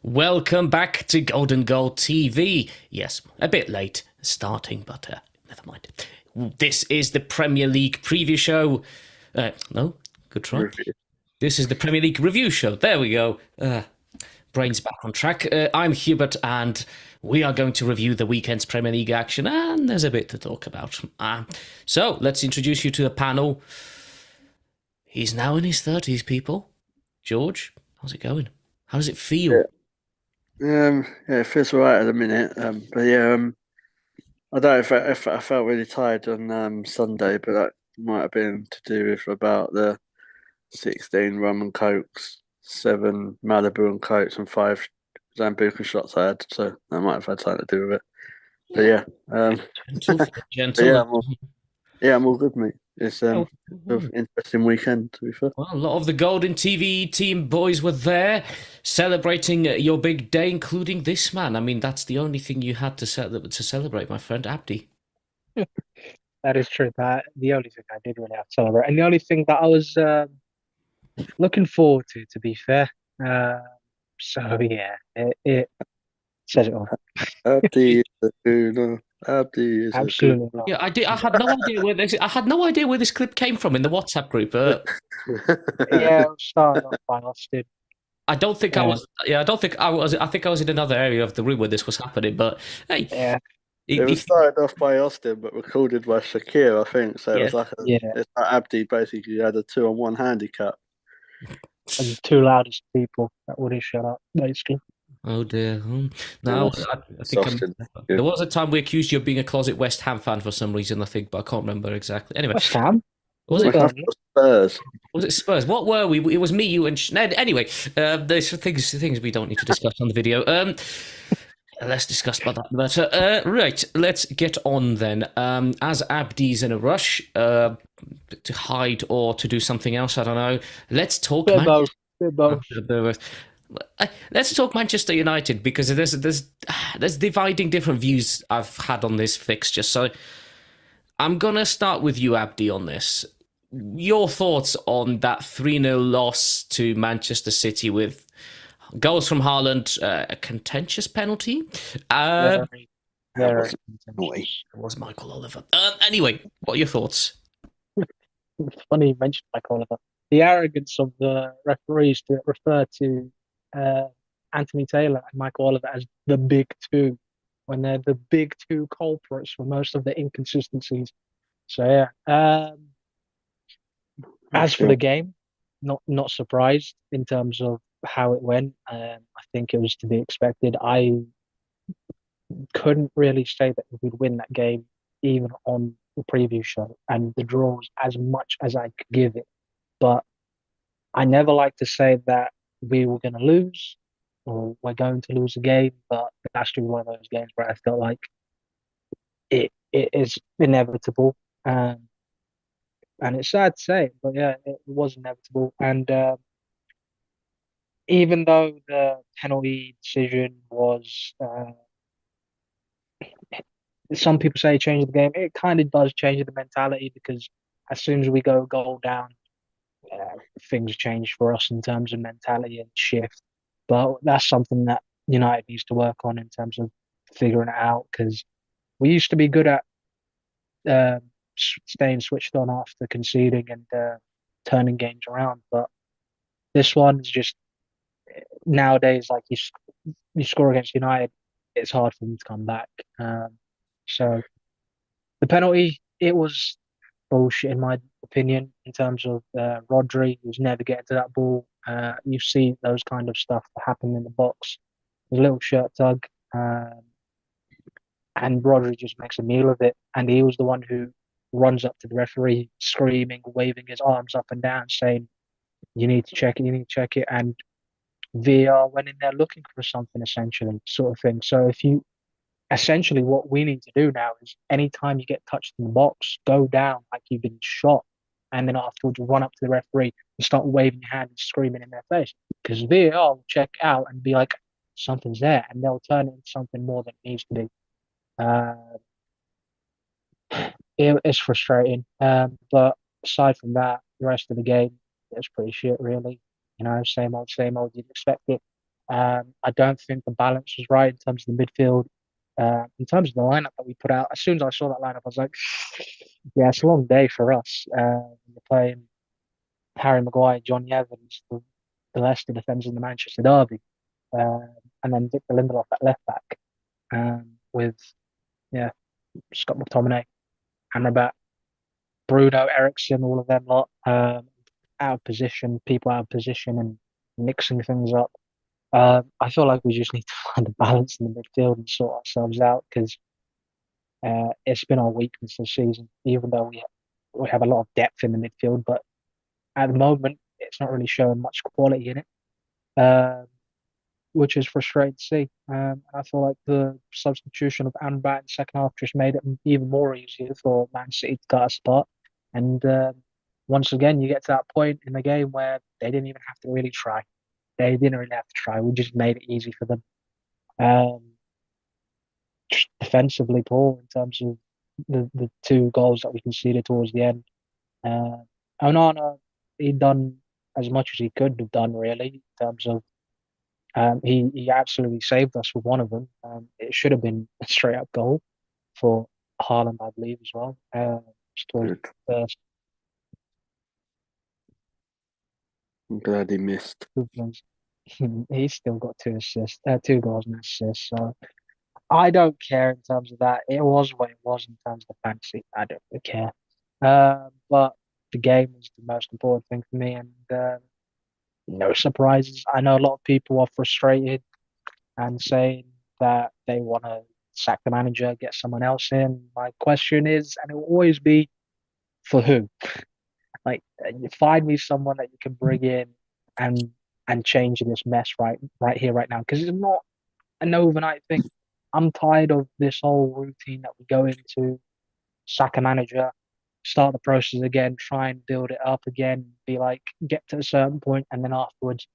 Welcome back to Golden Goal TV. Yes, a bit late starting, but never mind. This is the Premier League preview show. No, good try. Review. This is the Premier League review show. There we go. Brains back on track. I'm Hubert, and we are going to review the weekend's Premier League action, and there's a bit to talk about. So, let's introduce you to the panel. He's now in his 30s, people. George, how's it going? How does it feel? It feels all right at the minute. I don't know if I felt really tired on Sunday, but that might have been to do with about the 16 rum and cokes, 7 Malibu and cokes, and 5 Zambuca shots I had. So that might have had something to do with it. But Gentle. I'm all good, mate. It's an interesting weekend, to be fair. Well, a lot of the Golden TV team boys were there celebrating your big day, including this man. I mean, that's the only thing you had to celebrate, my friend Abdi. That is true. That the only thing I did really have to celebrate, and the only thing that I was looking forward to be fair. It says it all. Abdi is a gooner. Abdi is Absolutely not. Yeah, I did. I had no idea where this. I had no idea where this clip came from in the WhatsApp group. Yeah, it was started off by Austin. I don't think I was. Yeah, I don't think I was. I think I was in another area of the room where this was happening. But hey, Yeah, It was started off by Austin, but recorded by Shakir, I think. So it was like it's like Abdi basically had a 2-on-1 handicap. and the two loudest people that wouldn't shut up, basically. Oh dear. No, I think there was a time we accused you of being a closet West Ham fan for some reason, I think, but I can't remember exactly. Anyway, West Ham? was it Spurs? Was it Spurs? What were we? It was me, you, and anyway. There's things we don't need to discuss on the video. Let's discuss about that later. Right, let's get on then. As Abdi's in a rush to hide or to do something else, I don't know. Let's talk. Both. Let's talk Manchester United, because there's dividing different views I've had on this fixture. So I'm gonna start with you, Abdi, on this. Your thoughts on that 3-0 loss to Manchester City with goals from Haaland, a contentious penalty. Very It was Michael Oliver. Anyway, what are your thoughts? funny you mentioned Mike Oliver. The arrogance of the referees to refer to Anthony Taylor and Michael Oliver as the big two, when they're the big two culprits for most of the inconsistencies. So yeah. As for the game, not surprised in terms of how it went. I think it was to be expected. I couldn't really say that we would win that game even on the preview show, and the draw was as much as I could give it. But I never like to say that we were going to lose or we're going to lose a game, but that's just one of those games where I felt like it is inevitable. And it's sad to say, but yeah, it was inevitable. And even though the penalty decision was, some people say changed the game, it kind of does change the mentality, because as soon as we go goal down, things change for us in terms of mentality and shift. But that's something that United needs to work on in terms of figuring it out, because we used to be good at staying switched on after conceding and turning games around. But this one's just, nowadays, like you score against United, it's hard for them to come back. So the penalty, it was bullshit in my opinion, in terms of Rodri, who's never getting to that ball. You see those kind of stuff happen in the box. There's a little shirt tug, and Rodri just makes a meal of it. And he was the one who runs up to the referee, screaming, waving his arms up and down, saying, "You need to check it, you need to check it." And VAR went in there looking for something, essentially, sort of thing. So essentially what we need to do now is, anytime you get touched in the box, go down like you've been shot, and then afterwards run up to the referee and start waving your hand and screaming in their face, because VAR will check out and be like, something's there, and they'll turn it into something more than it needs to be. It's frustrating, but aside from that, the rest of the game, it was pretty shit, really. Same old, you'd expect it. I don't think the balance was right in terms of the midfield. In terms of the lineup that we put out, as soon as I saw that lineup, I was like, yeah, it's a long day for us. We're playing Harry Maguire, Johnny Evans, the Leicester defenders in the Manchester Derby, um, and then Victor Lindelof at left back, with yeah Scott McTominay, Amrabat, Bruno, Ericsson, all of them lot out of position, people out of position, and mixing things up. I feel like we just need to find a balance in the midfield and sort ourselves out because it's been our weakness this season. Even though we have a lot of depth in the midfield, but at the moment it's not really showing much quality in it. Um, which is frustrating to see. I feel like the substitution of Amrabat in the second half just made it even more easier for Man City to cut us apart. And once again, you get to that point in the game where they didn't even have to really try. They didn't really have to try. We just made it easy for them. Um, just defensively poor in terms of the two goals that we conceded towards the end. Uh, Onana, he'd done as much as he could have done, really, in terms of he absolutely saved us with one of them. It should have been a straight up goal for Haaland, I believe, as well. Good. First I'm glad he missed. movements. He's still got two goals and assists. So I don't care in terms of that. It was what it was in terms of the fantasy. I don't really care. But the game is the most important thing for me, and no surprises. I know a lot of people are frustrated and saying that they want to sack the manager, get someone else in. My question is, and it will always be, for who? Like, you find me someone that you can bring in and change this mess right here, right now, because it's not an overnight thing. I'm tired of this whole routine that we go into, sack a manager, start the process again, try and build it up again, be like, get to a certain point, and then afterwards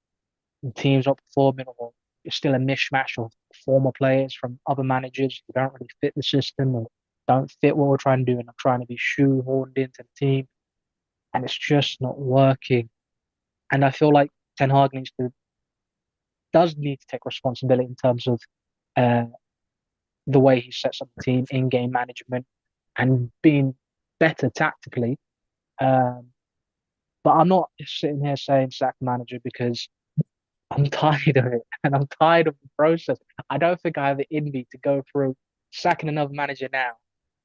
the team's not performing, or it's still a mishmash of former players from other managers who don't really fit the system or don't fit what we're trying to do and are trying to be shoehorned into the team. And it's just not working. And I feel like Ten Hag does need to take responsibility in terms of uh, the way he sets up the team, in-game management, and being better tactically. Um, but I'm not sitting here saying sack the manager because I'm tired of it and I'm tired of the process. I don't think I have it in me to go through sacking another manager now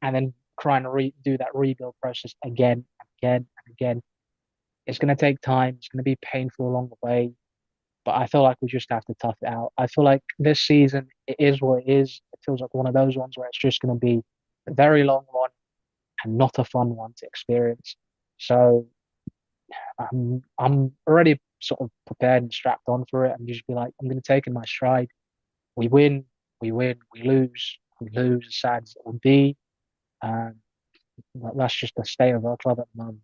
and then trying to do that rebuild process again and again and again. It's going to take time. It's going to be painful along the way, but I feel like we just have to tough it out. I feel like this season, it is what it is. It feels like one of those ones where it's just going to be a very long one and not a fun one to experience. So I'm already sort of prepared and strapped on for it and just be like, I'm going to take in my stride. We win, we win, we lose, as sad as it would be. Um, that's just the state of our club at the moment.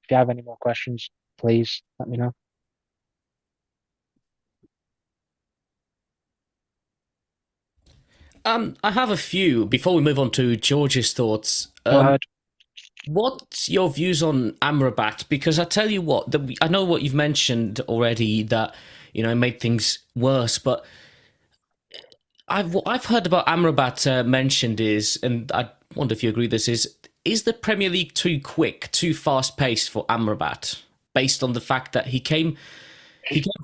If you have any more questions, please let me know. I have a few before we move on to George's thoughts. Go ahead. What's your views on Amrabat? Because I tell you what, I know what you've mentioned already that it made things worse, but what I've heard about Amrabat mentioned is, and I wonder if you agree, this is the Premier League too quick, too fast paced for Amrabat, based on the fact that he came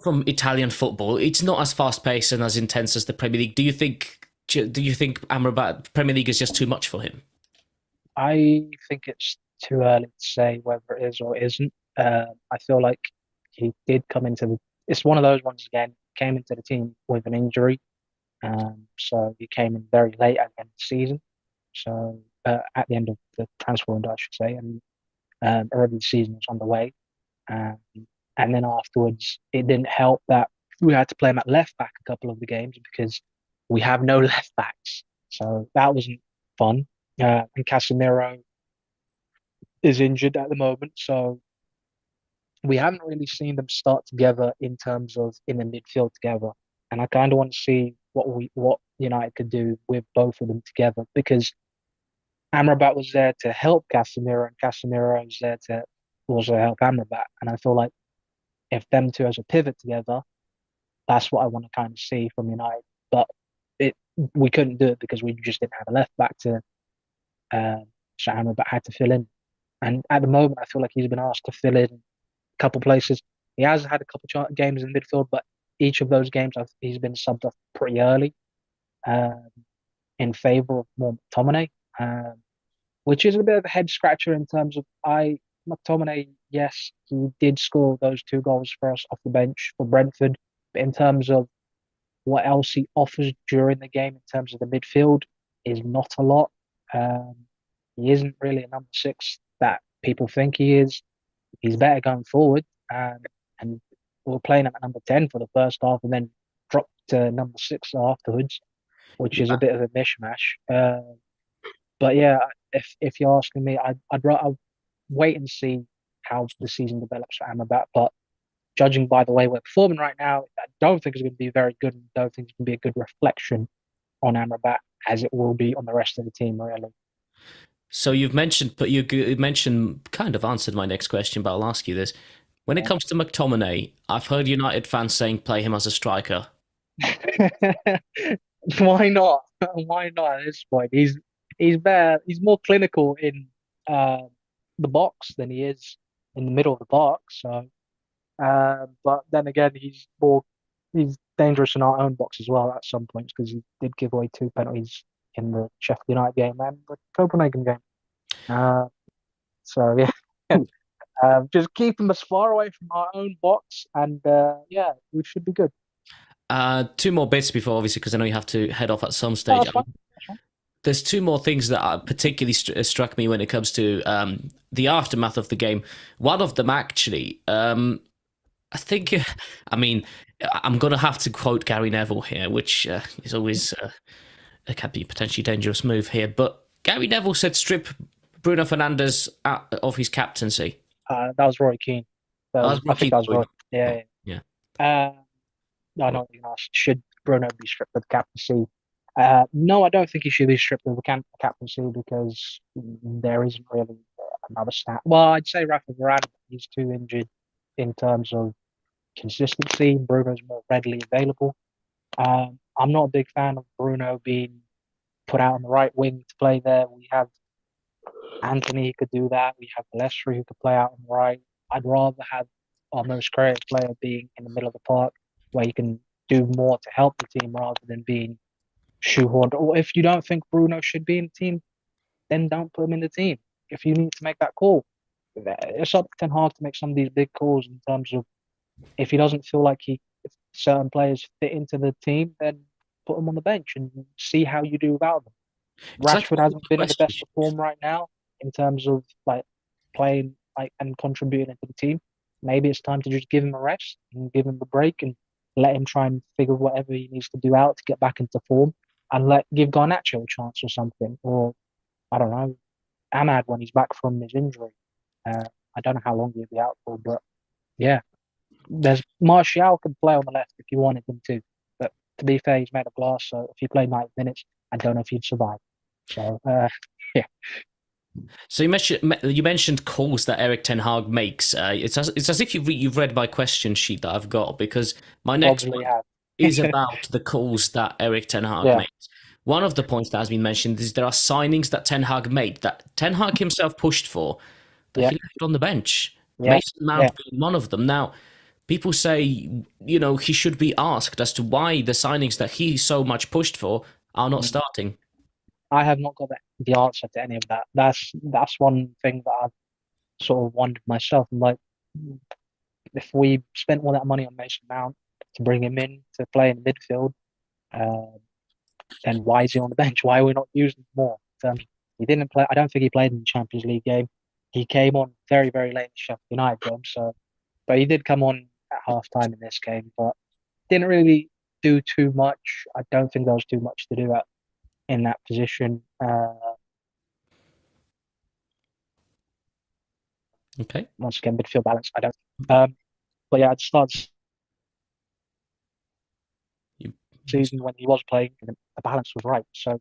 from Italian football. It's not as fast paced and as intense as the Premier League. Do you think Amrabat Premier League is just too much for him? I think it's too early to say whether it is or isn't. I feel like he did come into it's one of those ones again, came into the team with an injury. So he came in very late at the end of the season. So at the end of the transfer window, I should say, and already the season was on the way. Um, and then afterwards, it didn't help that we had to play him at left back a couple of the games because we have no left backs. So that wasn't fun. And Casemiro is injured at the moment, so we haven't really seen them start together in terms of in the midfield together. And I kind of want to see what United could do with both of them together because Amrabat was there to help Casemiro, and Casemiro was there to also help Amrabat. And I feel like if them two as a pivot together, That's what I want to kind of see from United. But we couldn't do it because we just didn't have a left back to but had to fill in. And at the moment, I feel like he's been asked to fill in a couple places. He has had a couple games in midfield, but each of those games he's been subbed off pretty early um, in favour of more McTominay, which is a bit of a head scratcher in terms of McTominay. Yes, he did score those 2 goals for us off the bench for Brentford, but in terms of what else he offers during the game in terms of the midfield is not a lot. He isn't really a number 6 that people think he is. He's better going forward. And we were playing him at number 10 for the first half and then dropped to number 6 afterwards, which is a bit of a mishmash. But yeah, if you're asking me, I'd wait and see how the season develops for Amrabat. But judging by the way we're performing right now, I don't think it's going to be very good. And don't think it's going to be a good reflection on Amrabat as it will be on the rest of the team, really. So you've mentioned, but you mentioned, kind of answered my next question, but I'll ask you this. When it comes to McTominay, I've heard United fans saying play him as a striker. Why not? Why not at this point? He's better. He's more clinical in the box than he is in the middle of the box. So, but then again, he's dangerous in our own box as well at some points because he did give away 2 penalties in the Sheffield United game and the Copenhagen game. So yeah, just keep him as far away from our own box, and yeah, we should be good. 2 more bits before, obviously, because I know you have to head off at some stage. That's fine. There's 2 more things that particularly struck me when it comes to the aftermath of the game. One of them, actually, I think, I mean, I'm going to have to quote Gary Neville here, which is always it can be a potentially dangerous move here. But Gary Neville said strip Bruno Fernandes out of his captaincy. That was Roy Keane. I think that was Roy. Yeah. I don't think should Bruno be stripped of the captaincy? No, I don't think he should be stripped of the captaincy because there isn't really another stat. Well, I'd say Rafa Varane, but he's too injured in terms of consistency. Bruno's more readily available. I'm not a big fan of Bruno being put out on the right wing to play there. We have Anthony who could do that. We have Leicester who could play out on the right. I'd rather have our most creative player being in the middle of the park where you can do more to help the team rather than being shoehorned. Or if you don't think Bruno should be in the team, then don't put him in the team. If you need to make that call, it's up to Ten Hag to make some of these big calls in terms of if he doesn't feel like if certain players fit into the team, then put them on the bench and see how you do without them. Rashford hasn't been in the best form right now in terms of like playing and contributing into the team. Maybe it's time to just give him a rest and give him a break and let him try and figure whatever he needs to do out to get back into form and give Garnacho a chance or something. Or, I don't know, Ahmad when he's back from his injury. I don't know how long he'll be out for, but yeah. There's Martial can play on the left if you wanted him to. But to be fair, he's made of glass, so if he played 90 minutes, I don't know if he'd survive. So, yeah. So you mentioned calls that Erik Ten Hag makes. It's as if you've read my question sheet that I've got, because my next one is about the calls that Erik Ten Hag makes. One of the points that has been mentioned is there are signings that Ten Hag made that Ten Hag himself pushed for, but he left on the bench. Mason Mount being one of them. Now, people say, he should be asked as to why the signings that he so much pushed for are not starting. I have not got the answer to any of that. That's one thing that I've sort of wondered myself. I'm like, if we spent all that money on Mason Mount to bring him in to play in the midfield, then why is he on the bench? Why are we not using him more? He didn't play. I don't think he played in the Champions League game. He came on very, very late in the Sheffield United game. But he did come on at half time in this game, but didn't really do too much. I don't think there was too much to do in that position. Okay. Once again, midfield balance. I don't. But yeah, I'd start season when he was playing, the balance was right. So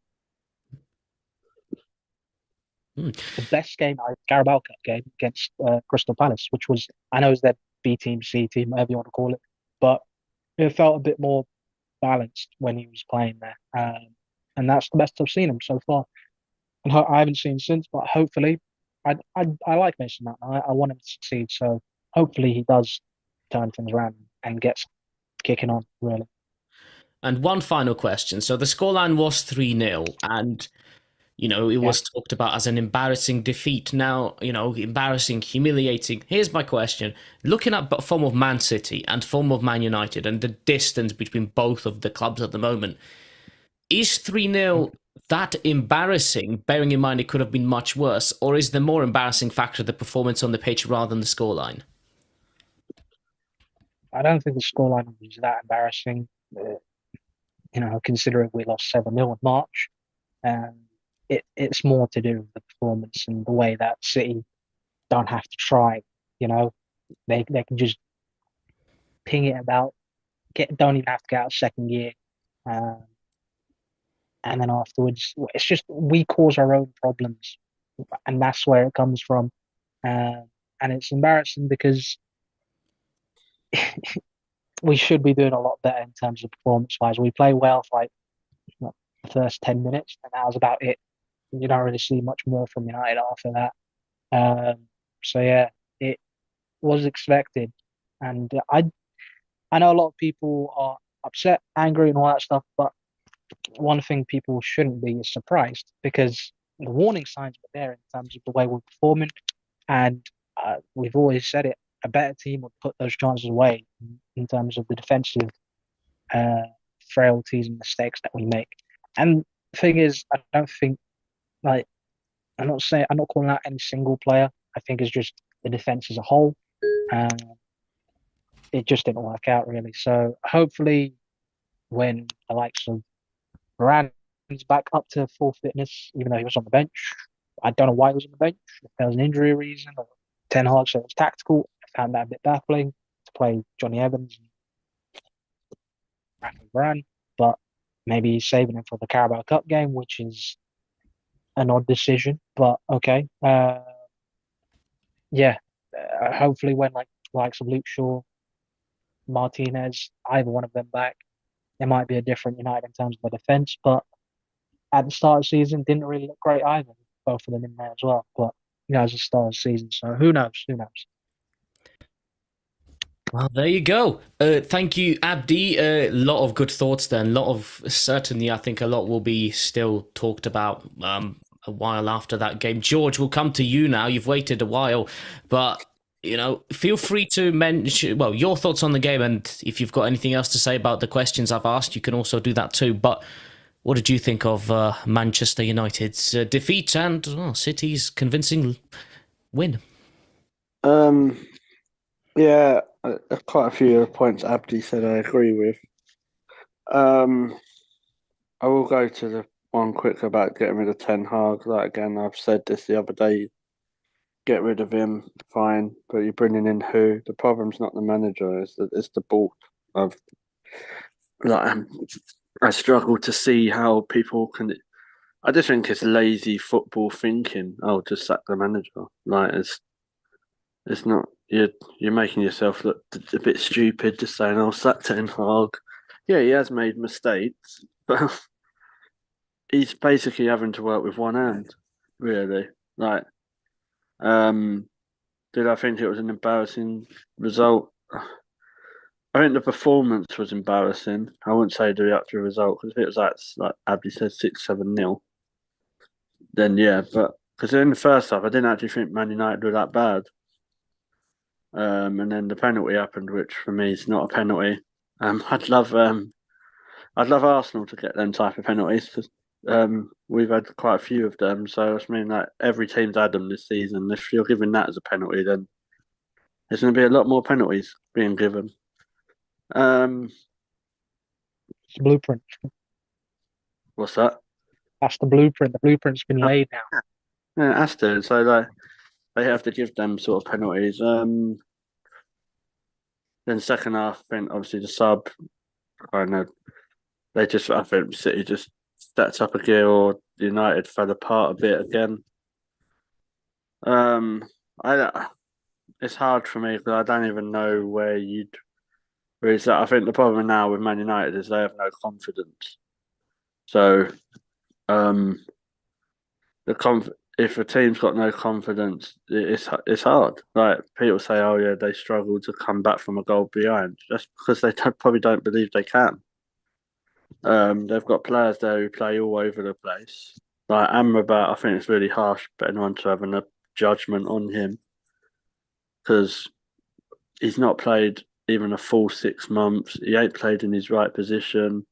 the best game, Carabao Cup game against Crystal Palace, which was, I know it's their B team, C team, whatever you want to call it, but it felt a bit more balanced when he was playing there. And that's the best I've seen him so far. And I haven't seen since, but hopefully, I like Mason Mount. I want him to succeed. So hopefully he does turn things around and gets kicking on, really. And one final question. So the scoreline was 3-0, and it Yeah. was talked about as an embarrassing defeat. Now, embarrassing, humiliating. Here's my question. Looking at the form of Man City and form of Man United and the distance between both of the clubs at the moment, is 3-0 that embarrassing, bearing in mind it could have been much worse, or is the more embarrassing factor the performance on the pitch rather than the scoreline? I don't think the scoreline was that embarrassing. Considering we lost 7-0 in March. Um, it's more to do with the performance and the way that City don't have to try. You know, they can just ping it about, don't even have to get out of second gear, um, and then afterwards, it's just we cause our own problems, and that's where it comes from. And it's embarrassing because we should be doing a lot better in terms of performance wise. We play well for like the first 10 minutes, and that was about it. You don't really see much more from United after that. So yeah, it was expected, and I know a lot of people are upset, angry, and all that stuff, but one thing people shouldn't be is surprised because the warning signs were there in terms of the way we're performing, and we've always said it. A better team would put those chances away in terms of the defensive uh, frailties and mistakes that we make. And the thing is, I don't think like I'm not calling out any single player. I think it's just the defense as a whole. Uh, it just didn't work out really. So hopefully, when the likes of Varane's back up to full fitness, even though he was on the bench, I don't know why he was on the bench. If there was an injury reason or Ten Hag said it was tactical, I found that a bit baffling to play Johnny Evans and Varane. But maybe he's saving him for the Carabao Cup game, which is an odd decision. But okay, yeah. Hopefully, when like likes of Luke Shaw, Martinez, either one of them back, it might be a different United in terms of the defense. But at the start of the season, didn't really look great either. Both of them in there as well. But it's the start of the season, so who knows? Who knows? Well, there you go. Thank you, Abdi. A lot of good thoughts there. A lot of certainly, I think a lot will be still talked about a while after that game. George, we'll come to you now. You've waited a while, but feel free to mention your thoughts on the game, and if you've got anything else to say about the questions I've asked, you can also do that too. But what did you think of Manchester United's defeat and City's convincing win? Yeah, quite a few of the points Abdi said I agree with. I will go to the one quick about getting rid of Ten Hag. Like again, I've said this the other day. Get rid of him, fine, but you're bringing in who? The problem's not the manager; it's the board. Of like, I struggle to see how people can. I just think it's lazy football thinking. Oh, just sack the manager. Like it's not. You're making yourself look a bit stupid just saying, "Oh, sack Ten Hag." Yeah, he has made mistakes, but he's basically having to work with one hand, really. Like, did I think it was an embarrassing result? I think the performance was embarrassing. I wouldn't say the actual result because if it was like Abdi said 6-7-0, then yeah. But because in the first half, I didn't actually think Man United were that bad. And then the penalty happened, which for me is not a penalty. I'd love Arsenal to get them type of penalties because we've had quite a few of them. So I mean, like every team's had them this season. If you're giving that as a penalty, then there's going to be a lot more penalties being given. It's the blueprint. What's that? That's the blueprint. The blueprint's been laid now. Yeah, it has to. So they have to give them sort of penalties. Then second half, then obviously the sub. I don't know. I think City just stepped up a gear, or United fell apart a bit again. It's hard for me because I don't even know where you'd Whereas I think the problem now with Man United is they have no confidence. So um, if a team's got no confidence, it's hard. Like people say, oh yeah, they struggle to come back from a goal behind. That's because they probably don't believe they can. They've got players there who play all over the place. Like Amrabat, I think it's really harsh for anyone to have a judgment on him because he's not played even a full 6 months. He ain't played in his right position.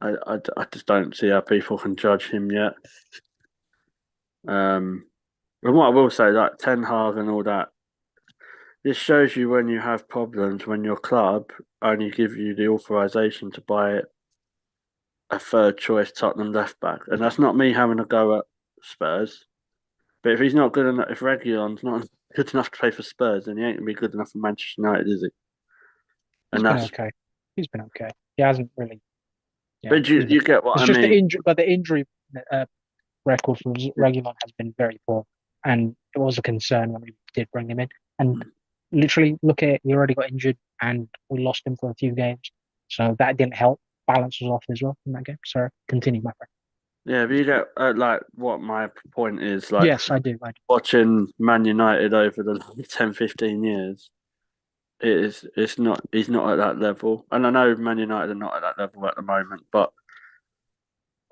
I just don't see how people can judge him yet. And what I will say, like Ten Hag and all that, this shows you when you have problems when your club only give you the authorization to buy a third choice Tottenham left back, and that's not me having a go at Spurs. But if he's not good enough, if Reguilon's not good enough to play for Spurs, then he ain't gonna be good enough for Manchester United, is he? He's And been that's. okay. He's been okay. He hasn't really. Yeah, But you get what it's I just mean. the injury, but the injury record for Reguilon has been very poor, and it was a concern when we did bring him in. And literally, look at it, he already got injured, and we lost him for a few games, so that didn't help. Balance was off as well in that game. So continue, my friend. Yeah, but you get like what my point is. Like Yes, I do. I do. watching Man United over the 10, 15 years. It's not he's not at that level, and I know Man United are not at that level at the moment, but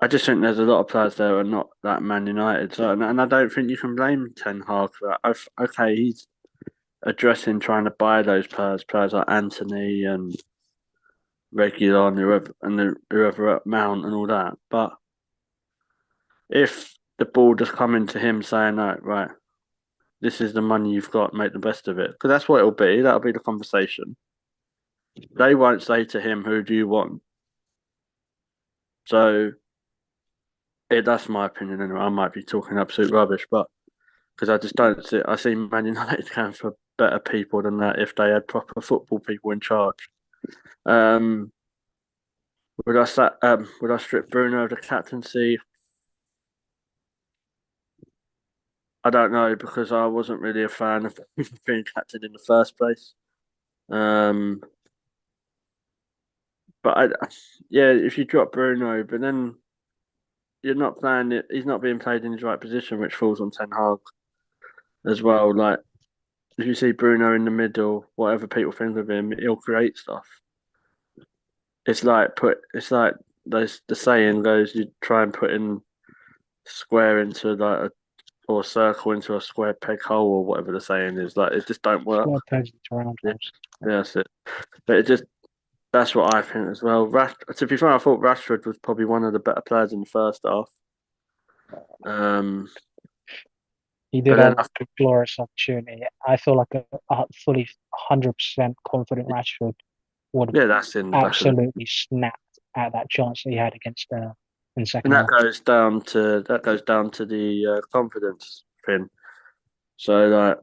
I just think there's a lot of players there who are not that Man United. So, and I don't think you can blame Ten Hag for that. Okay, he's addressing trying to buy those players like Anthony and Reguilon, whoever at Mount and all that. But if the ball just coming to him saying, "No, right, this is the money you've got, make the best of it," because that's what it'll be. That'll be the conversation. They won't say to him, "Who do you want?" So that's my opinion. Anyway, I might be talking absolute rubbish, but because I just don't see. I see Man United going for better people than that if they had proper football people in charge. Um, would I strip Bruno of the captaincy? I don't know because I wasn't really a fan of being captain in the first place. Um, but yeah, if you drop Bruno, but then you're not playing it. He's not being played in his right position, which falls on Ten Hag as well. Like if you see Bruno in the middle, whatever people think of him, he'll create stuff. It's like the saying goes, you try and put in square into or circle into a square peg hole or whatever the saying is. Like it just don't work. Squad pegs into round Yeah, holes. that's it. But that's what I think as well. To be fair, I thought Rashford was probably one of the better players in the first half. He But did then have a glorious opportunity. I feel like a fully 100% confident Rashford would have yeah, that's in the back of the. absolutely snapped at that chance that he had against in the And second that half. goes down to the confidence thing. So like,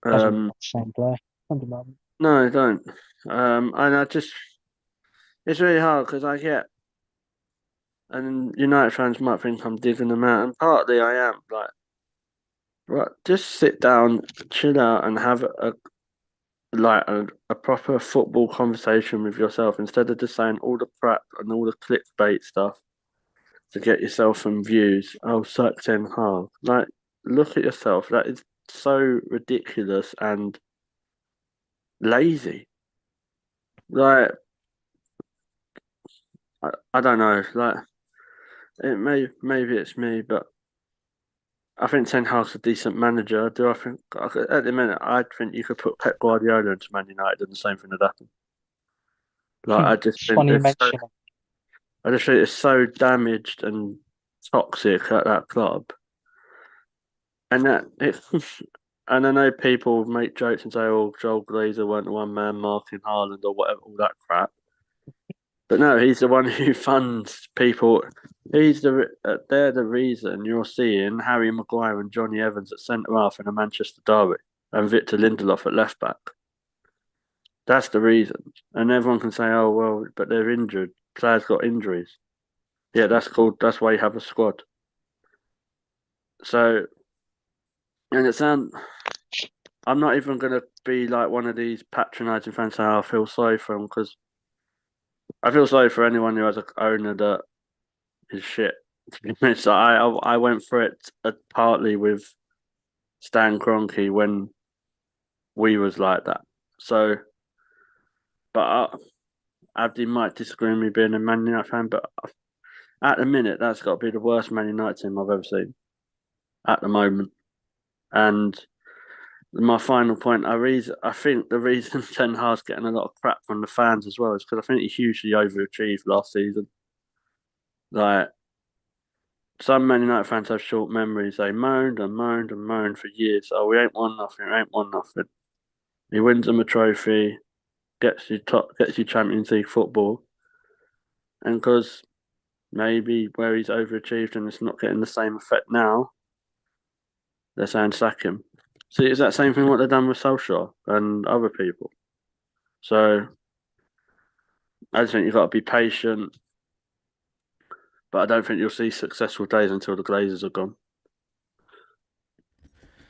Doesn't look um, like the same player at the moment. no, I don't. And it's really hard because and United fans might think I'm digging them out, and partly I am. Like, right, just sit down, chill out, and have a proper football conversation with yourself instead of just saying all the crap and all the clickbait stuff to get yourself some views. Oh, suck Ten Hag. Like, look at yourself. That is so ridiculous and lazy. Like, I don't know. Like, maybe it's me, but I think Ten Hag's a decent manager. Do I think at the minute I think you could put Pep Guardiola into Man United and the same thing would happen. Like, It's funny you mention him. I just think it's so damaged and toxic at that club, and that it. And I know people make jokes and say, "Oh, Joel Glazer weren't the one man marking Haaland or whatever, all that crap." But no, he's the one who funds people. They're the reason you're seeing Harry Maguire and Johnny Evans at centre half in a Manchester derby and Victor Lindelof at left back. That's the reason. And everyone can say, "Oh well," but they're injured. Players got injuries. Yeah, that's called. That's why you have a squad. So, and it sounds I'm not even going to be like one of these patronising fans saying, I feel sorry for him, because I feel sorry for anyone who has an owner that is shit. To be honest, I went for it partly with Stan Kroenke when we was like that. So, but Abdi might disagree with me being a Man United fan, but at the minute, that's got to be the worst Man United team I've ever seen at the moment. And my final point, I think the reason Ten Hag's getting a lot of crap from the fans as well is because I think he hugely overachieved last season. Like, some Man United fans have short memories. They moaned and moaned and moaned for years. Oh, we ain't won nothing. We ain't won nothing. He wins them a trophy, gets you Champions League football, and because maybe where he's overachieved and it's not getting the same effect now, they're saying sack him. See, it's that same thing what they've done with Solskjaer and other people. So I just think you've got to be patient, but I don't think you'll see successful days until the Glazers are gone.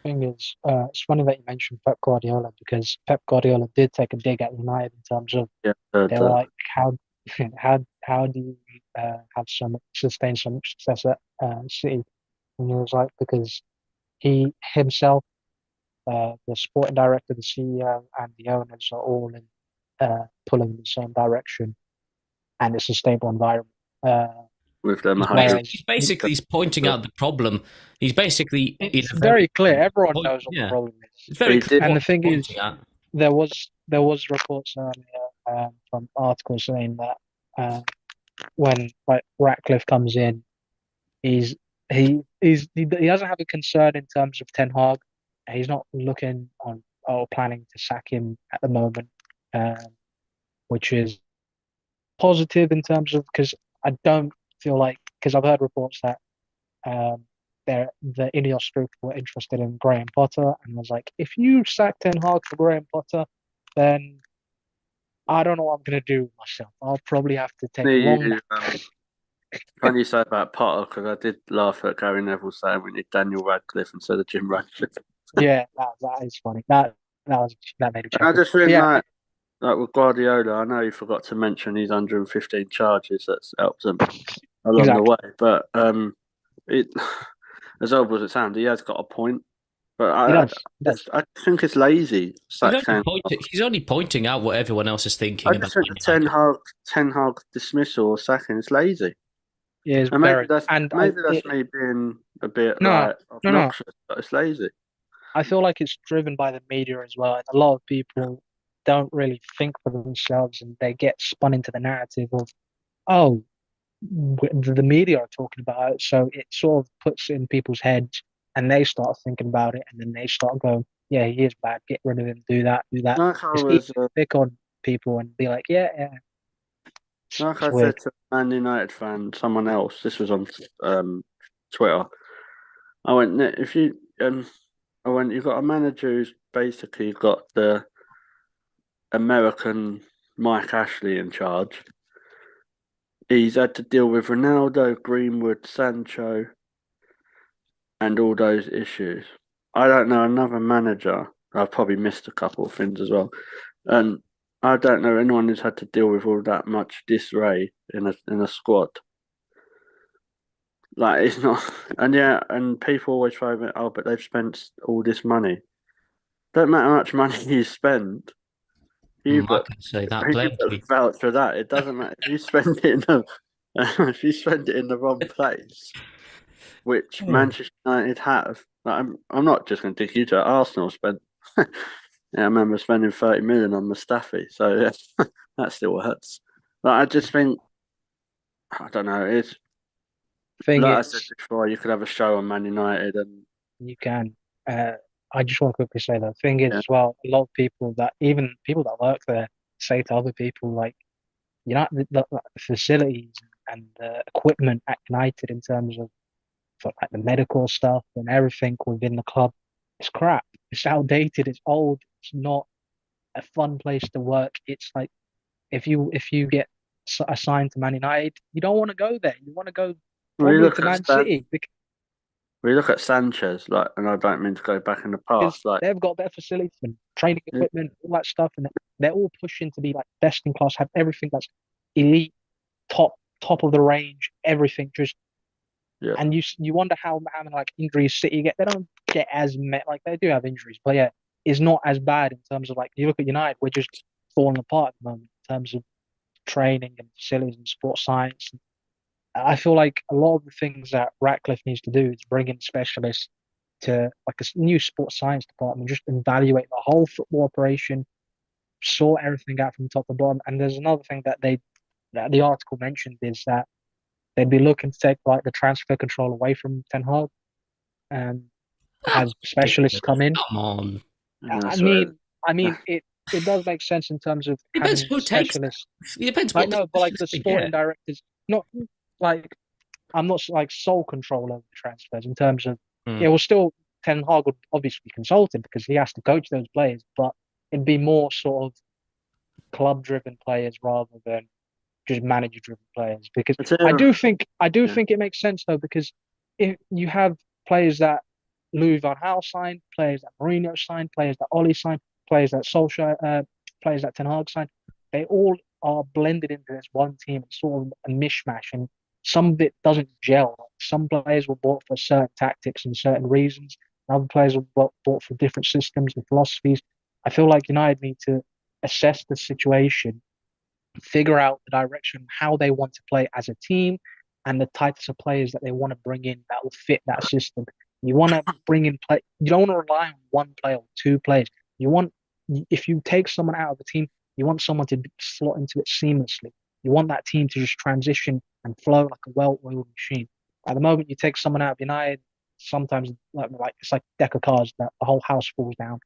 Thing is, it's funny that you mentioned Pep Guardiola because Pep Guardiola did take a dig at United in terms of Yeah, they're like how how do you have sustain so much success at City? And he was like because he himself, the sporting director, the CEO, and the owners are all in pulling in the same direction, and it's a stable environment. with them, Whereas He's basically pointing out the problem. He's basically it's very clear, everyone point, knows what the yeah. problem is. It's very He clear did. And what the he's thing is, pointing at. there was reports earlier from articles saying that when like Ratcliffe comes in, he doesn't have a concern in terms of Ten Hag. He's not looking on or planning to sack him at the moment, um, which is positive in terms of because I don't feel like because I've heard reports that um, the Ineos group were interested in Graham Potter and was like, if you sack Ten Hag for Graham Potter, then I don't know what I'm gonna do myself. I'll probably have to take a long nap. Funny you say about Potter, because I did laugh at Gary Neville saying we need Daniel Radcliffe instead of Jim Radcliffe. Yeah, that is funny. That made me And I chuckle. just But think yeah, like with Guardiola, I know you forgot to mention his 115 charges that's helped him along the exactly. way. But it as old as it sounds, he has got a point. But He does. He does. I think it's lazy. Sack Ten Hag. He's only pointing out what everyone else is I thinking about just think the Man United. Ten Hag dismissal or sacking is lazy. He is And very. And maybe that's me being a bit no, like no. obnoxious, but it's lazy. I feel like it's driven by the media as well, and a lot of people don't really think for themselves, and they get spun into the narrative of, oh, the media are talking about it, so it sort of puts it in people's heads, and they start thinking about it, and then they start going, yeah, he is bad, get rid of him, do that, do that. Like I It's easy was to pick on people and be like, yeah, yeah, Like it's I weird. said to a Man United fan, someone else, this was on Twitter. I went, "Nick, if you I went, you've got a manager who's basically got the American Mike Ashley in charge. He's had to deal with Ronaldo, Greenwood, Sancho, and all those issues. I don't know another manager. I've probably missed a couple of things as well. And I don't know anyone who's had to deal with all that much disarray in a squad. Like it's not, and yeah, and people always throw it. Oh, but they've spent all this money. Don't matter how much money you spend. I Hubert, can say that Hubert plenty. vouch for that. It doesn't matter if you spend it in the if you spend it in the wrong place, which Manchester United have. Like, I'm not just going to dig you to Arsenal spent. Yeah, I remember spending 30 million on Mustafi, so yeah, that still hurts. But I just think I don't know. It's Thing like I said is, before, you could have a show on Man United, and you can. Uh, I just want to quickly say that thing is yeah, as well, a lot of people that even people that work there say to other people like, you know, the facilities and the equipment at United in terms of for like the medical stuff and everything within the club, it's crap. It's outdated. It's old. It's not a fun place to work. It's like if you get assigned to Man United, you don't want to go there. You want to go we probably look to at Man City. We look at Sanchez, like, and I don't mean to go back in the Because past, like, they've got better facilities and training yeah, equipment, all that stuff, and they're all pushing to be like best in class, have everything that's elite, top of the range, everything. Just yeah. and you wonder how many like injuries City get. They don't get as many, like they do have injuries, but yeah, it's not as bad in terms of like you look at United, we're just falling apart at the moment in terms of training and facilities and sports science. I feel like a lot of the things that Ratcliffe needs to do is bring in specialists to like a new sports science department, just evaluate the whole football operation, sort everything out from top to bottom. And there's another thing that the article mentioned is that they'd be looking to take like the transfer control away from Ten Hag and have That's specialists come ridiculous. in. Come on. I That's right. mean, it does make sense in terms of Depends having who takes them. specialists. It depends Like what the no, but like the specialist they sporting get. directors, not like I'm not like sole control over the transfers in terms of Hmm. it will still Ten Hag would obviously be consulted because he has to coach those players, but it'd be more sort of club driven players rather than just manager driven players. Because It's a, I do yeah. think it makes sense though, because if you have players that Louis van Gaal signed, players that Mourinho signed, players that Oli signed, players that Solskjaer, players that Ten Hag signed, they all are blended into this one team. It's sort of a mishmash, and some of it doesn't gel. Some players were bought for certain tactics and certain reasons. And other players were bought for different systems and philosophies. I feel like United need to assess the situation, figure out the direction, how they want to play as a team, and the types of players that they want to bring in that will fit that system. You want to bring in play. You don't want to rely on one player or two players. You want if you take someone out of the team, you want someone to slot into it seamlessly. You want that team to just transition and flow like a well-oiled machine. At the moment, you take someone out of United, sometimes like it's like a deck of cards that the whole house falls down.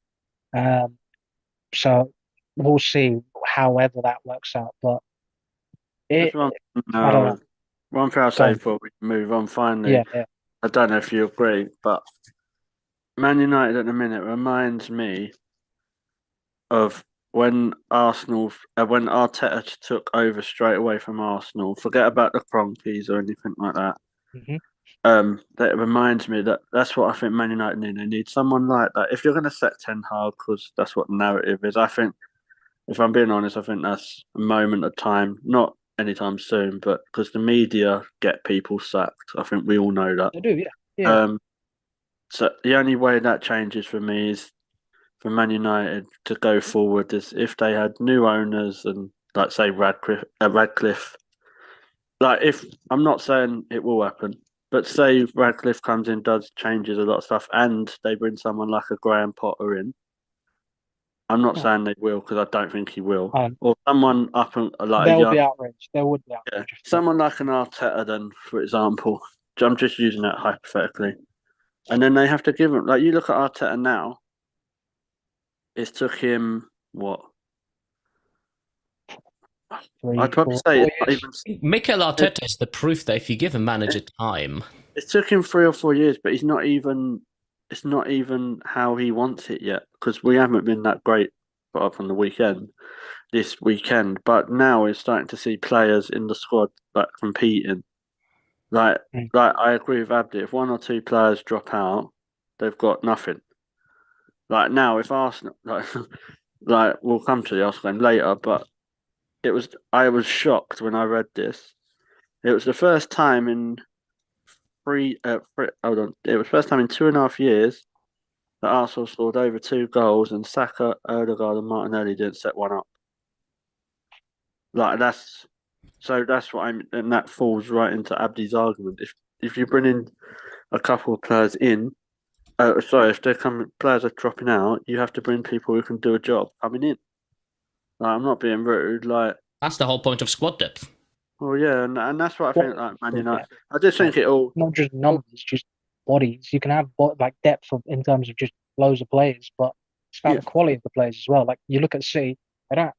Um, so we'll see however that works out. But Just it, one, I don't know. one thing I'll Go say on. before we move on finally, Yeah, yeah. I don't know if you agree, but Man United at the minute reminds me of when Arteta took over straight away from Arsenal. Forget about the Cronkies or anything like that. Hmm. That reminds me that that's what I think Man United need. They need someone like that. If you're going to set Ten Hag, because that's what the narrative is. I think, if I'm being honest, I think that's a moment of time, not anytime soon, but because the media get people sacked. I think we all know that. I do, yeah. Yeah. Um, so the only way that changes for me is for Man United to go forward is if they had new owners and, like, say Radcliffe. Like, if I'm not saying it will happen, but say Radcliffe comes in, does changes a lot of stuff, and they bring someone like a Graham Potter in. I'm not No, saying they will because I don't think he will. um, Or someone up and like a there would be young, outrage. There would be yeah, outrage if that. someone like an Arteta, then, for example. I'm just using that hypothetically, and then they have to give him, like, you look at Arteta now. It took him what? I'd Three, probably four, say four it's not years. even. Mikel It, Arteta is the proof that if you give a manager time, it took him 3 or 4 years, but he's not even. It's not even how he wants it yet because we haven't been that great, apart from the weekend this weekend. But now we're starting to see players in the squad like competing. Like, Mm. like I agree with Abdi. If one or two players drop out, they've got nothing. Like now, if Arsenal, like we'll come to the Arsenal game later, but I was shocked when I read this. It was the first time in hold on. It was the first time in 2.5 years that Arsenal scored over 2 goals and Saka, Odegaard, and Martinelli didn't set one up. Like that's what I'm, and that falls right into Abdi's argument. If you bring in a couple of players in, sorry, if players are dropping out, you have to bring people who can do a job coming in. Like, I'm not being rude. Like, that's the whole point of squad depth. well, yeah, and that's what I think. Like Man Quality, United, yeah. I just Like think it all. not just numbers, just bodies. You can have like depth in terms of just loads of players, but it's about Yeah, the quality of the players as well. Like you look at City, they don't.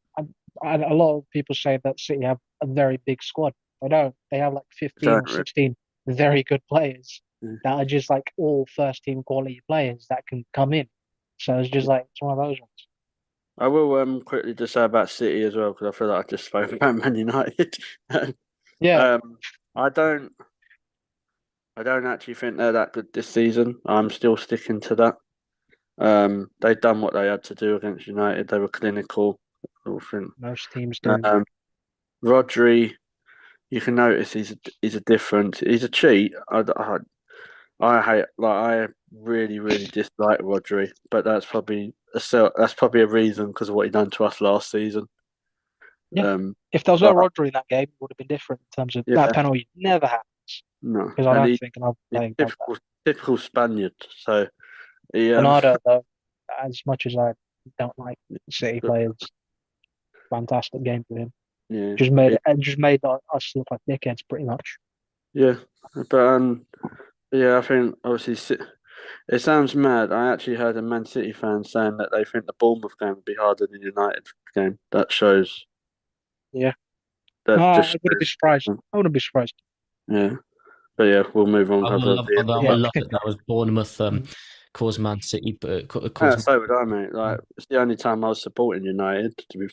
A lot of people say that City have a very big squad. They don't. They have like 15 or don't really. 16 very good players Yeah. that are just like all first team quality players that can come in. So it's just like it's one of those ones. I will quickly just say about City as well because I feel like I just spoke about Man United. Yeah, um, I don't. I don't actually think they're that good this season. I'm still sticking to that. They've done what they had to do against United. They were clinical. I think. Most teams do. Rodri, you can notice he's a different. He's a cheat. I hate I really dislike Rodri, but that's probably a reason because of what he done to us last season. Yeah. Um, If there was no Rodri in that game, it would have been different in terms of Yeah. that penalty never happens. no, Because I and don't think another he's player does that. typical Spaniard. So he Bernardo, though, as much as I don't like City players, fantastic game for him. yeah Just made us look like dickheads pretty much. yeah, but I think obviously it sounds mad. I actually heard a Man City fan saying that they think the Bournemouth game would be harder than the United game. That shows. Yeah. That I just wouldn't be shows- surprised. I wouldn't be surprised. Yeah, but yeah, we'll move on. I Have will a love, beer. I will love it. That was Bournemouth caused Man City, Yeah, caused. so would I, mate. Like it's the only time I was supporting United. To be,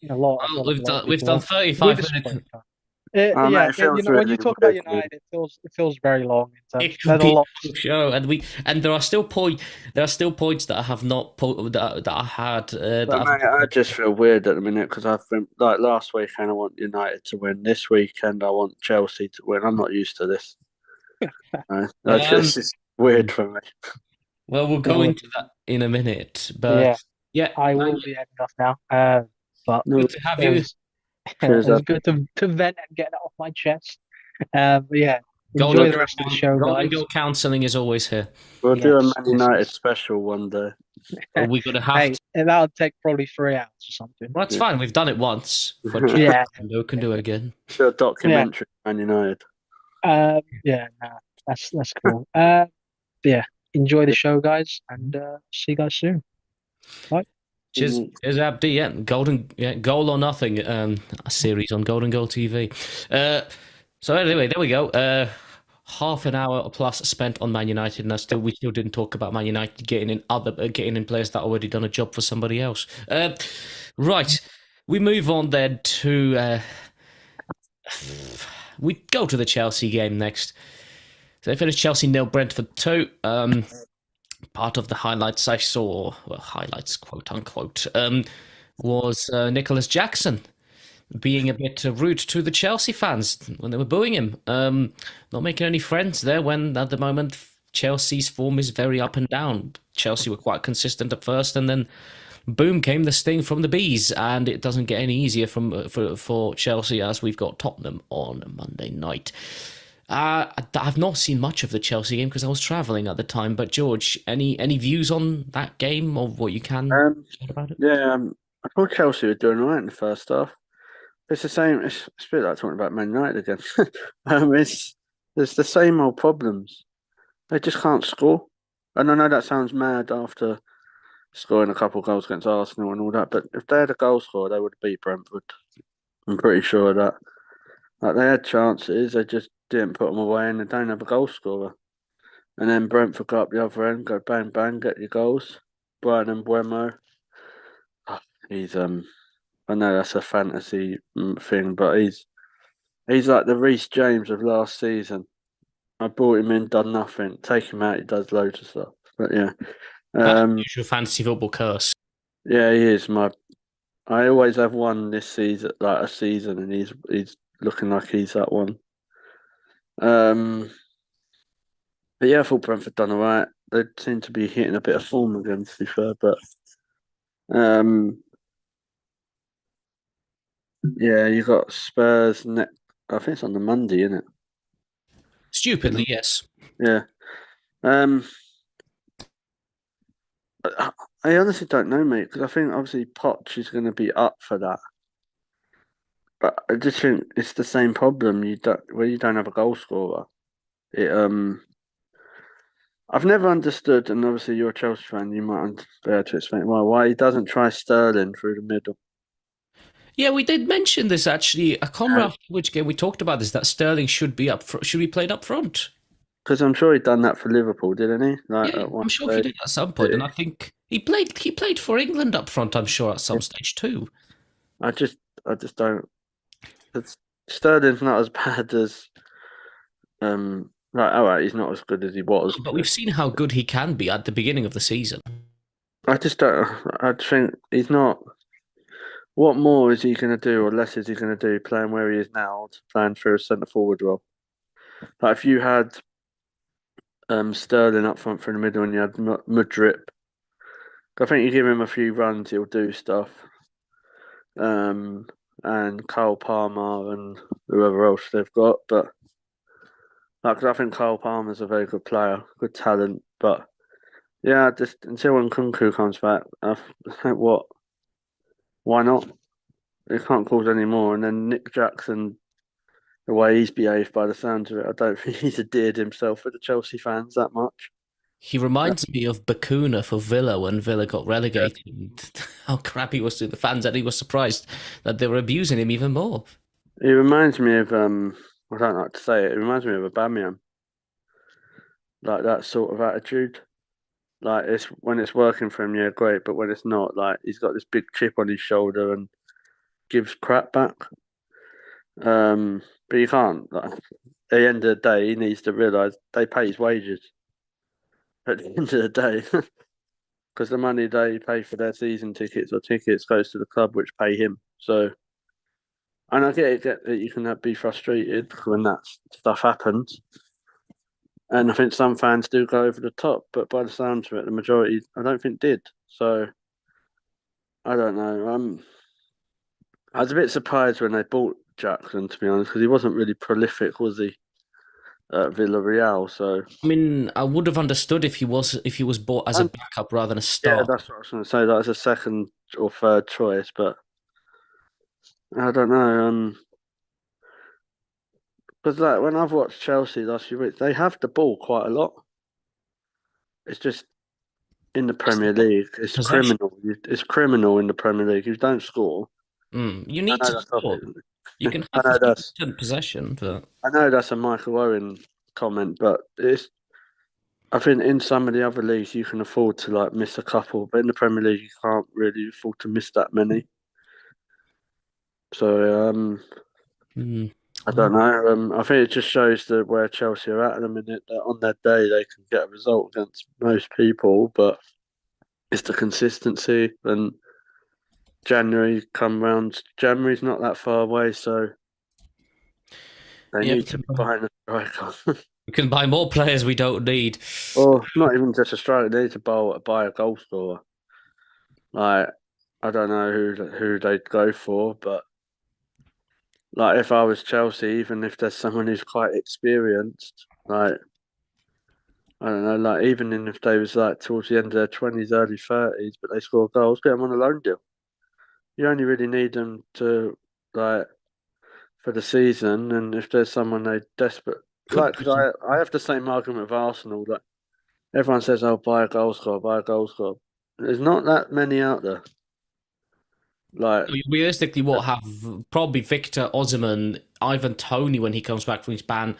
A lot. I Well, feel like a lot of we've people done are. 35 We're minutes. disappointed. oh, Yeah, mate, it feels when you really talk about weird. United, it feels very long in terms. It There's could a be lot. a show, and there are still points that I have not that I had. But mate, I just feel weird at the minute because I've been like last weekend I want United to win. This weekend I want Chelsea to win. I'm not used to this. This is weird for me. Well, we'll go into that in a minute, but yeah, I will be ending off now. But good to have it you. was, it was good to vent and get that off my chest. But yeah, enjoy the rest of the show, Golden guys. Girl Counselling is always here. We'll do a Yes, Man yes, United yes. special one day. But we're gonna have Hey, to. that'll take probably 3 hours or something. Well, that's fine. We've done it once. Yeah. We can do it again. Do a documentary on Man United. Yeah, nah, that's cool. Yeah, enjoy the show, guys, and see you guys soon. Bye. Cheers, Abdi. Yeah, Goal or Nothing. A series on Golden Goal TV. So anyway, there we go. Half an hour plus spent on Man United, and we still didn't talk about Man United getting in players that already done a job for somebody else. Right, we move on then to we go to the Chelsea game next. So they finished Chelsea 0, Brentford 2. Part of the highlights I saw, well, highlights quote unquote, was Nicholas Jackson being a bit rude to the Chelsea fans when they were booing him. Not making any friends there when at the moment Chelsea's form is very up and down. Chelsea were quite consistent at first, and then boom came the sting from the bees, and it doesn't get any easier for Chelsea as we've got Tottenham on Monday night. I've not seen much of the Chelsea game because I was travelling at the time. But George, any views on that game or what you can say about it? Yeah, I thought Chelsea were doing all right in the first half. It's the same. It's a bit like talking about Man United again. It's the same old problems. They just can't score. And I know that sounds mad after scoring a couple of goals against Arsenal and all that, but if they had a goal scorer, they would have beat Brentford. I'm pretty sure of that. Like they had chances, they just didn't put them away, and they don't have a goal scorer. And then Brentford go up the other end, go bang bang, get your goals. Brian Mbeumo. He's I know that's a fantasy thing, but he's like the Reece James of last season. I brought him in, done nothing. Take him out, he does loads of stuff. But yeah, Usual fantasy football curse. yeah, he is my. I always have one this season, like a season, and he's looking like he's that one. But yeah, I thought Brentford done alright. They seem to be hitting a bit of form again, to be fair. But yeah, you got Spurs next. I think it's on the Monday, isn't it? Stupidly, yes. Yeah. I honestly don't know, mate, because I think obviously Poch is going to be up for that. But I just think it's the same problem. You don't have a goal scorer. I've never understood, and obviously you're a Chelsea fan, you might be able to explain why he doesn't try Sterling through the middle. Yeah, we did mention this actually. I can't remember which game we talked about this. That Sterling should be should be played up front. Because I'm sure he'd done that for Liverpool, didn't he? Like, yeah, I'm sure he did at some point, and I think he played for England up front. I'm sure at some stage too. I just don't. Sterling's not as bad as Like, all right, he's not as good as he was. But we've seen how good he can be at the beginning of the season. I just don't. I think he's not. What more is he going to do, or less is he going to do, playing where he is now, to playing for a centre forward role? Like if you had Sterling up front for the middle, and you had Mudryk, I think you give him a few runs, he'll do stuff. And Cole Palmer and whoever else they've got, but like I think Cole Palmer's a very good player, good talent, but yeah, just until when Kunku comes back, I think what? Why not? He can't cause any more. And then Nick Jackson, the way he's behaved by the sounds of it, I don't think he's endeared himself with the Chelsea fans that much. He reminds me of Bakuna for Villa when Villa got relegated. Yeah. How crap he was to the fans, and he was surprised that they were abusing him even more. He reminds me of I don't like to say it. It reminds me of Aubameyang. Like that sort of attitude. Like it's when it's working for him, yeah, great. But when it's not, like he's got this big chip on his shoulder and gives crap back. But you can't. Like, at the end of the day, he needs to realise they pay his wages. At the end of the day, because the money they pay for their season tickets or tickets goes to the club, which pay him. So, and I get that you can be frustrated when that stuff happens. And I think some fans do go over the top, but by the sounds of it, the majority, I don't think did. So, I don't know. I was a bit surprised when they bought Jackson, to be honest, because he wasn't really prolific, was he? At Villarreal, so I mean, I would have understood if he was bought as a backup rather than a start. Yeah, that's what I was going to say. That was a second or third choice, but I don't know. Because like when I've watched Chelsea last few weeks, they have the ball quite a lot. It's just in the Premier League, it's criminal. It's criminal in the Premier League. If you don't score, you need to score. You can have 50% possession, but I know that's a Michael Owen comment, but I think in some of the other leagues you can afford to like miss a couple, but in the Premier League you can't really afford to miss that many. So I don't know. I think it just shows that where Chelsea are at the minute. That on their day they can get a result against most people, but it's the consistency. And January come round. January's not that far away, so they need to be buying a striker. We can buy more players we don't need. Or not even just a striker. They need to buy a goal scorer. Like I don't know who they'd go for, but like if I was Chelsea, even if there's someone who's quite experienced, like I don't know, like even if they was like towards the end of their 20s, early 30s, but they score goals, get them on a loan deal. You only really need them to like for the season, and if there's someone they desperate, like because I have the same argument with Arsenal that everyone says, "Oh, buy a goal scorer, buy a goal scorer." There's not that many out there. Like realistically, what have probably Victor Osimhen, Ivan Toney when he comes back from his ban,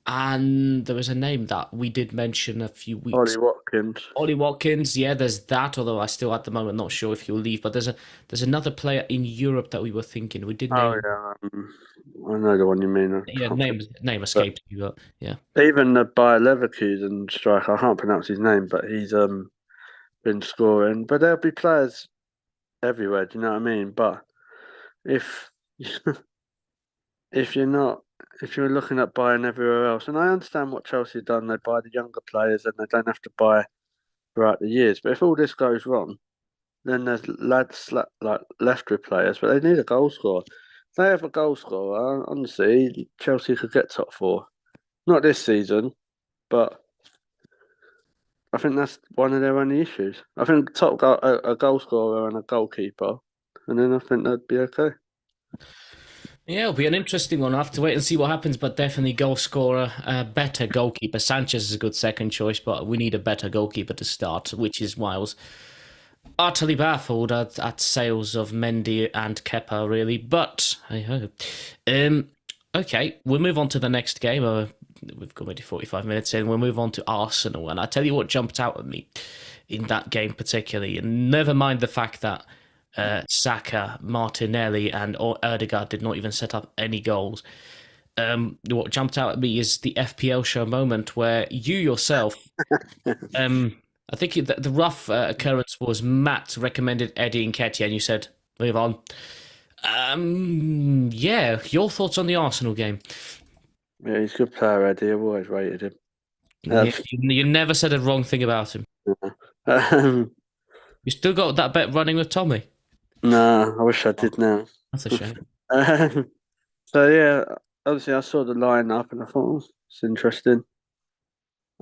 and there was a name that we did mention a few weeks. Ollie Watkins, yeah, there's that. Although I still at the moment not sure if he'll leave. But there's another player in Europe that we were thinking. We did. Yeah, I know the one you mean. Yeah, name escaped me, but yeah. Even the Bayer Leverkusen striker, I can't pronounce his name, but he's been scoring. But there'll be players everywhere. Do you know what I mean? But if you're looking at buying everywhere else, and I understand what Chelsea have done, they buy the younger players and they don't have to buy throughout the years. But if all this goes wrong, then there's lads like left with players, but they need a goal scorer. If they have a goal scorer, honestly, Chelsea could get top four. Not this season, but I think that's one of their only issues. I think a goal scorer and a goalkeeper, and then I think that'd be okay. Yeah, it'll be an interesting one. I'll have to wait and see what happens, but definitely goal scorer, better goalkeeper. Sanchez is a good second choice, but we need a better goalkeeper to start, which is why I was utterly baffled at sales of Mendy and Kepa, really. But, hey-ho. Okay, we'll move on to the next game. We've got maybe 45 minutes in. We'll move on to Arsenal, and I tell you what jumped out at me in that game particularly, and never mind the fact that Saka, Martinelli, and Ødegaard did not even set up any goals. what jumped out at me is the FPL show moment where you yourself, I think the rough occurrence was Matt recommended Eddie Nketiah, and you said, move on. Yeah, your thoughts on the Arsenal game? Yeah, he's a good player, Eddie. I've always rated him. Yeah, you never said a wrong thing about him. Um, You still got that bet running with Tommy. nah, I wish I did now. That's a shame. So yeah, obviously I saw the lineup and I thought it's interesting.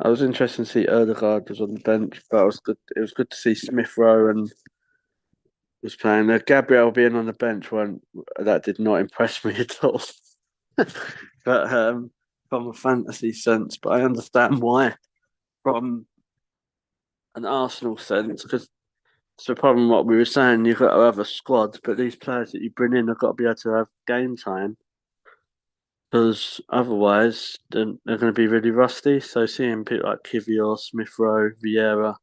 I was interested to see Erdegaard was on the bench, but it was good. It was good to see Smith Rowe and was playing. Gabriel being on the bench that did not impress me at all. But from a fantasy sense, but I understand why from an Arsenal sense, because it's the problem what we were saying, you've got to have a squad, but these players that you bring in have got to be able to have game time, because otherwise they're going to be really rusty. So seeing people like Kivior, Smith Rowe, Vieira,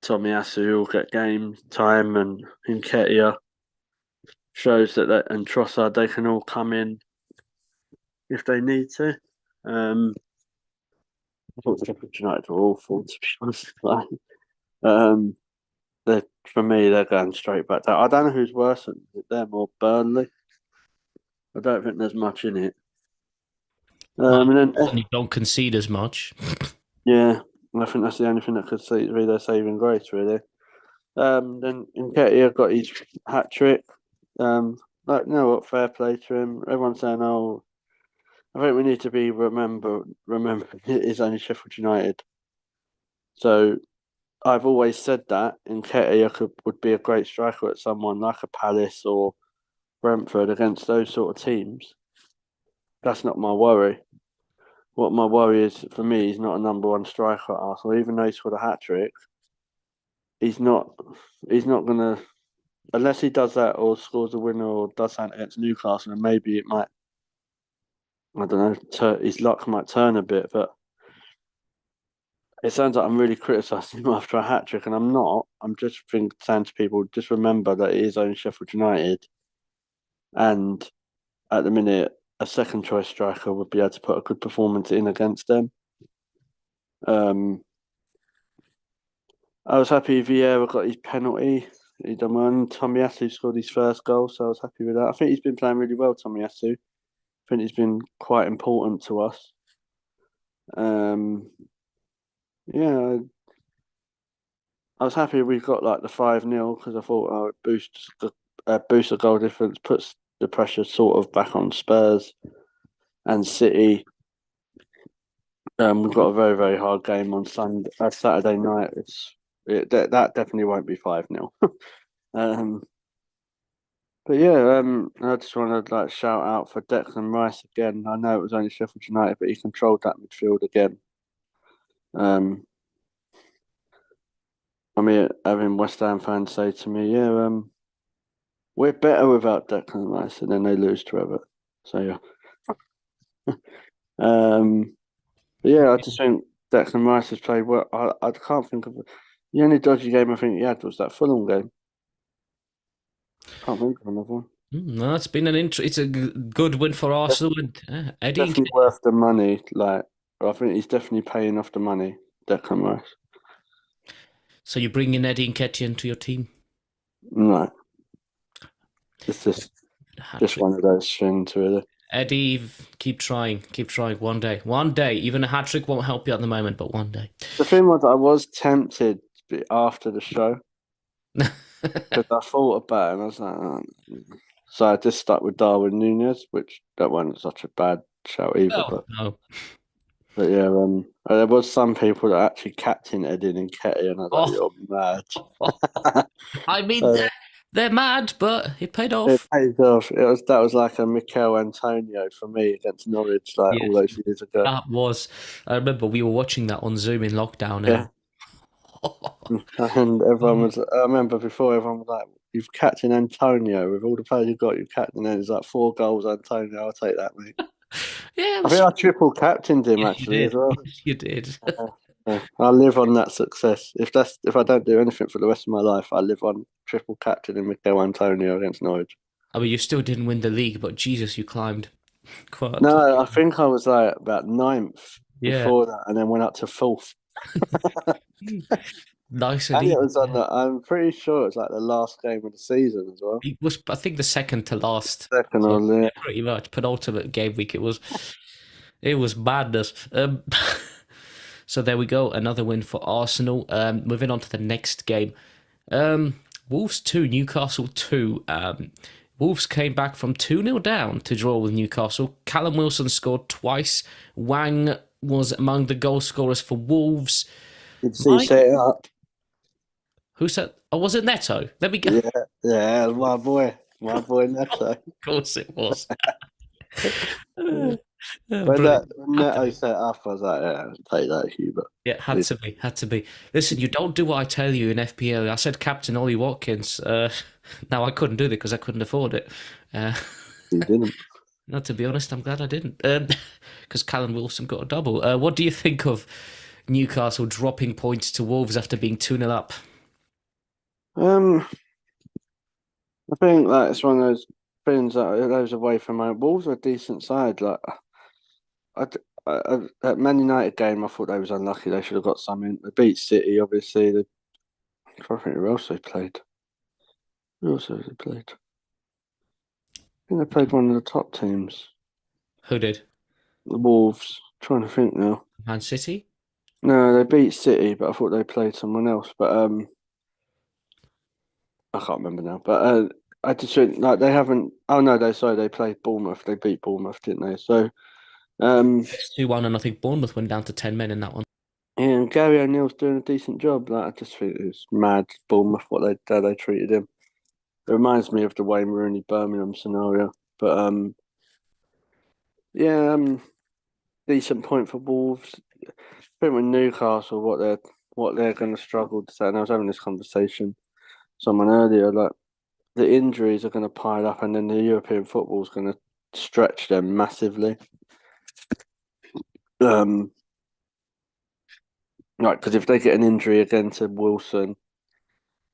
Tomiyasu all get game time, and Nketiah shows and Trossard, they can all come in if they need to. I thought Sheffield United were awful, to be honest. For me, they're going straight back down. I don't know who's worse, them or Burnley. I don't think there's much in it. And then, You don't concede as much. yeah, I think that's the only thing that could be their saving grace, really. Then Nketiah got his hat trick. You know what? Fair play to him. Everyone's saying, "Oh, I think we need to be remember it is only Sheffield United." So I've always said that Nketiah would be a great striker at someone like a Palace or Brentford against those sort of teams. That's not my worry. What my worry is for me, he's not a number one striker at Arsenal. Even though he scored a hat trick, he's not gonna, unless he does that or scores a winner or does that against Newcastle, and maybe it might, I don't know, his luck might turn a bit. But it sounds like I'm really criticising him after a hat trick, and I'm not. I'm just saying to people, just remember that it is only Sheffield United, and at the minute, a second choice striker would be able to put a good performance in against them. I was happy Vieira got his penalty. He done one. Tomiyasu scored his first goal, so I was happy with that. I think he's been playing really well, Tomiyasu. I think he's been quite important to us. Yeah, I was happy we got like the 5-0 because I thought it boosts the goal difference, puts the pressure sort of back on Spurs and City. We've got a very, very hard game on Saturday night. That definitely won't be 5-0. But yeah, I just want to shout out for Declan Rice again. I know it was only Sheffield United, but he controlled that midfield again. I mean, having West Ham fans say to me, "Yeah, we're better without Declan Rice," and then they lose to Everton. So yeah, but yeah, I just think Declan Rice has played well. I can't think of the only dodgy game I think he had was that Fulham game. Can't think of another one. No, it's been it's a good win for Arsenal and Eddie. Definitely worth the money. I think he's definitely paying off the money. Declan Rice. So you bring in Eddie Nketiah into your team? No, it's just one of those things, really. Eddie, keep trying. One day, even a hat trick won't help you at the moment, but one day. The thing was, I was tempted after the show because I thought about it and I was like, oh. So I just stuck with Darwin Núñez, which that wasn't such a bad shout either. No. But yeah, there was some people that actually captain Eddie Nketiah, and I was you're mad. I mean, they're mad, but it paid off. It paid off. That was like a Mikel Antonio for me against Norwich, all those years ago. That was. I remember we were watching that on Zoom in lockdown. Yeah. And everyone was. I remember before everyone was like, "You've captained Antonio with all the players you've got. You've captained him. It's like 4 goals, Antonio. I'll take that, mate." Yeah, I think I triple captained him actually as well. You did. I live on that success. If I don't do anything for the rest of my life, I live on triple captain and Mikel Antonio against Norwich. I mean, you still didn't win the league, but Jesus, you climbed. Quite. No, I think I was like about ninth Yeah. before that, and then went up to fourth. Nice and And it easy. was on the, I'm pretty sure it was like the last game of the season as well. It was, I think, the second to last. Second So, or yeah, yeah. pretty much penultimate game week. It was madness. So there we go, another win for Arsenal. Moving on to the next game. Wolves 2, Newcastle 2. Wolves came back from 2-0 down to draw with Newcastle. Callum Wilson scored twice. Wang was among the goal scorers for Wolves. Did you set it up? Who said? Oh, was it Neto? Let me go. Yeah, my boy Neto. Of course it was. When Brilliant. Neto set it up, I was like, yeah, take that, Hubert. Yeah, had to be. Listen, you don't do what I tell you in FPL. I said Captain Ollie Watkins. Now I couldn't do that because I couldn't afford it. You didn't. No, to be honest, I'm glad I didn't. Because Callum Wilson got a double. What do you think of Newcastle dropping points to Wolves after being 2-0 up? I think like it's one of those things that those away from home. Wolves are a decent side. Like at Man United game, I thought they was unlucky. They should have got something. They beat City, obviously. I can't think who else they played. Who else have they played? I think they played one of the top teams. Who did? The Wolves. Trying to think now. Man City? No, they beat City, but I thought they played someone else. But I can't remember now. But I just think like they haven't. Oh no, they played Bournemouth. They beat Bournemouth, didn't they? So 2-1, and I think Bournemouth went down to 10 men in that one. yeah, and Gary O'Neill's doing a decent job. Like I just think it's mad Bournemouth how they treated him. It reminds me of the Wayne Rooney Birmingham scenario. But yeah, decent point for Wolves. I think with Newcastle, what they're going to struggle to say. And I was having this conversation with someone earlier, like the injuries are going to pile up, and then the European football is going to stretch them massively. Right, because if they get an injury again to Wilson,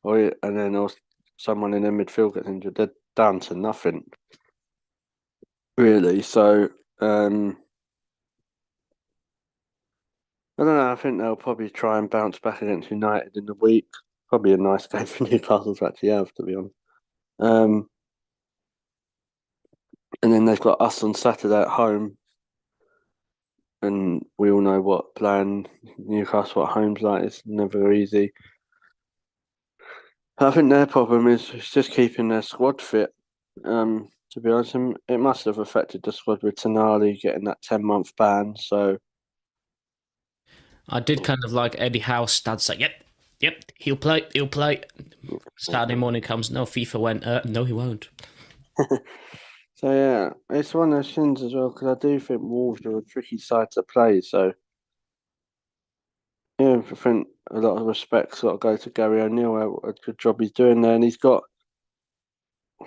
and then someone in their midfield gets injured, they're down to nothing, really. So I don't know. I think they'll probably try and bounce back against United in the week. Probably a nice game for Newcastle to actually have, to be honest. And then they've got us on Saturday at home. And we all know what playing Newcastle at home's like. It's never easy. I think their problem is just keeping their squad fit. To be honest, it must have affected the squad with Tonali getting that 10-month ban. So I did kind of like Eddie Howe's dad say, yep, he'll play. Saturday morning comes, no, FIFA went, no, he won't. So yeah, it's one of those things as well, because I do think Wolves are a tricky side to play. So yeah, I think a lot of respect's got to go to Gary O'Neill. A good job he's doing there, and he's got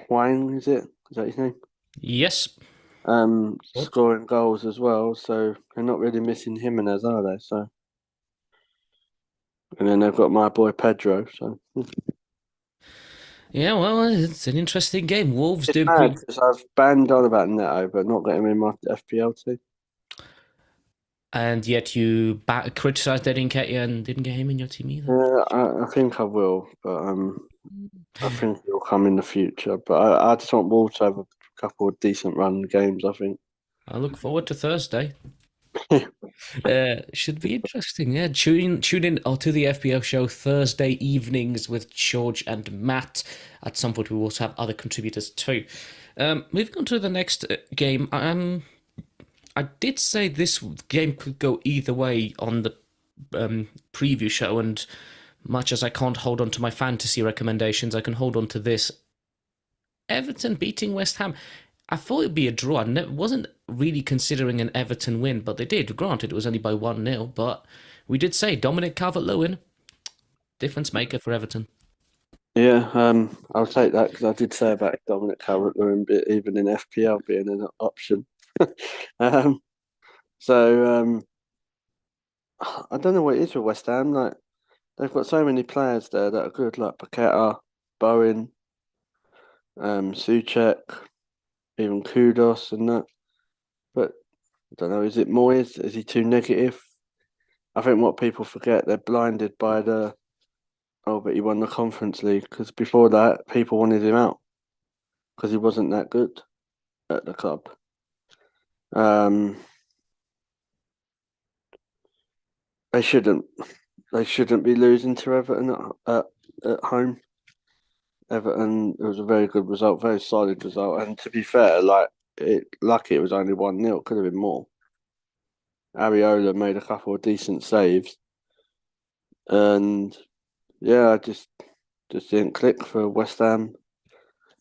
Wang. Is that his name? Yes. Scoring goals as well. So they're not really missing Jimenez, are they? So, and then they've got my boy Pedro. So. Yeah, well, it's an interesting game. Wolves It's doing mad because I've banged on about Neto, but not got him in my FPL team. And yet you criticised Eddie Nketiah and didn't get him in your team either. Yeah, I think I will, but I think he'll come in the future. But I just want Wolves to have a couple of decent run games, I think. I look forward to Thursday. Should be interesting. Yeah, tune in to the FPL show Thursday evenings with George and Matt. At some point, we will also have other contributors too. Moving on to the next game. I did say this game could go either way on the preview show, and much as I can't hold on to my fantasy recommendations, I can hold on to this. Everton beating West Ham. I thought it'd be a draw. I wasn't really considering an Everton win, but they did. Granted, it was only by 1-0, but we did say Dominic Calvert-Lewin, difference maker for Everton. Yeah, I'll take that because I did say about Dominic Calvert-Lewin, even in FPL being an option. So I don't know what it is with West Ham. Like they've got so many players there that are good, like Paqueta, Bowen, Souček, even Kudos and that. I don't know. Is it Moyes? Is he too negative? I think what people forget, they're blinded by but he won the Conference League, because before that, people wanted him out because he wasn't that good at the club. They shouldn't be losing to Everton at home. Everton, it was a very good result, very solid result, and to be fair, lucky it was only 1-0. Could have been more. Areola made a couple of decent saves, and I just didn't click for West Ham.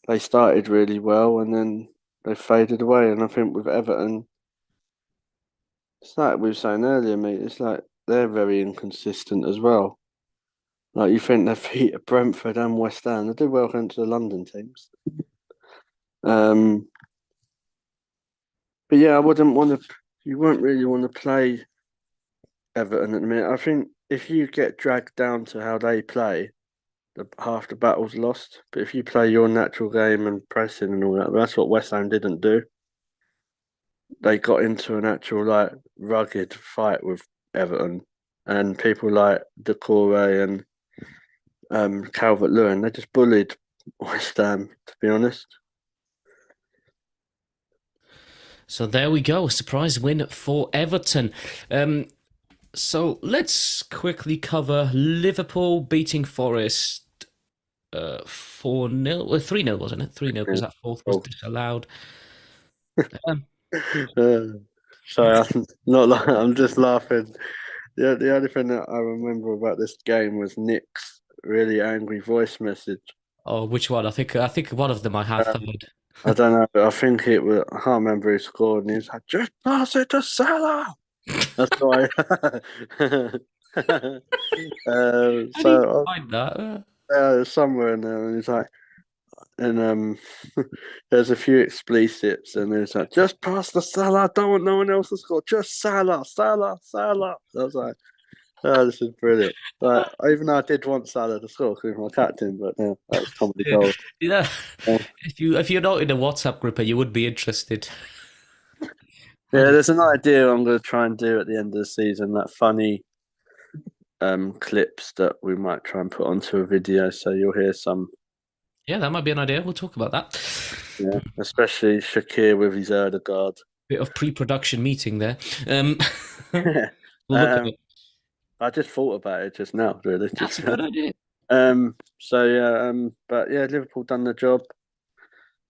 They started really well, and then they faded away. And I think with Everton, it's like we were saying earlier, mate. It's like they're very inconsistent as well. Like, you think they beat Brentford and West Ham, they do well against the London teams. But yeah, I wouldn't want to. You wouldn't really want to play Everton at the minute. I think if you get dragged down to how they play, half the battle's lost. But if you play your natural game and pressing and all that, that's what West Ham didn't do. They got into an actual rugged fight with Everton, and people like Decore and Calvert-Lewin, they just bullied West Ham, to be honest. So there we go, a surprise win for Everton. So let's quickly cover Liverpool beating Forest 4-0, 3-0, wasn't it? 3-0 because that fourth was disallowed. Sorry, I'm just laughing. The only thing that I remember about this game was Nick's really angry voice message. Oh, which one? I think one of them I have heard. I don't know, but I think it was. I can't remember who scored, and he was like, "Just pass it to Salah." That's why. So find that. Somewhere in there, and he's like, and there's a few explicits, and it's like, "Just pass the Salah. Don't want no one else to score. Just Salah, Salah, Salah." I was like, "Oh, this is brilliant." But even though I did want Salah to score because he's my captain, but yeah, that was comedy gold. Yeah. If you're not in a WhatsApp group, you would be interested. Yeah, there's an idea I'm going to try and do at the end of the season, that funny clips that we might try and put onto a video, so you'll hear some. Yeah, that might be an idea. We'll talk about that. Yeah, especially Shaqiri with his Erdegaard. Bit of pre-production meeting there. We'll look at it. I just thought about it just now, really. That's a good idea. But yeah, Liverpool done the job.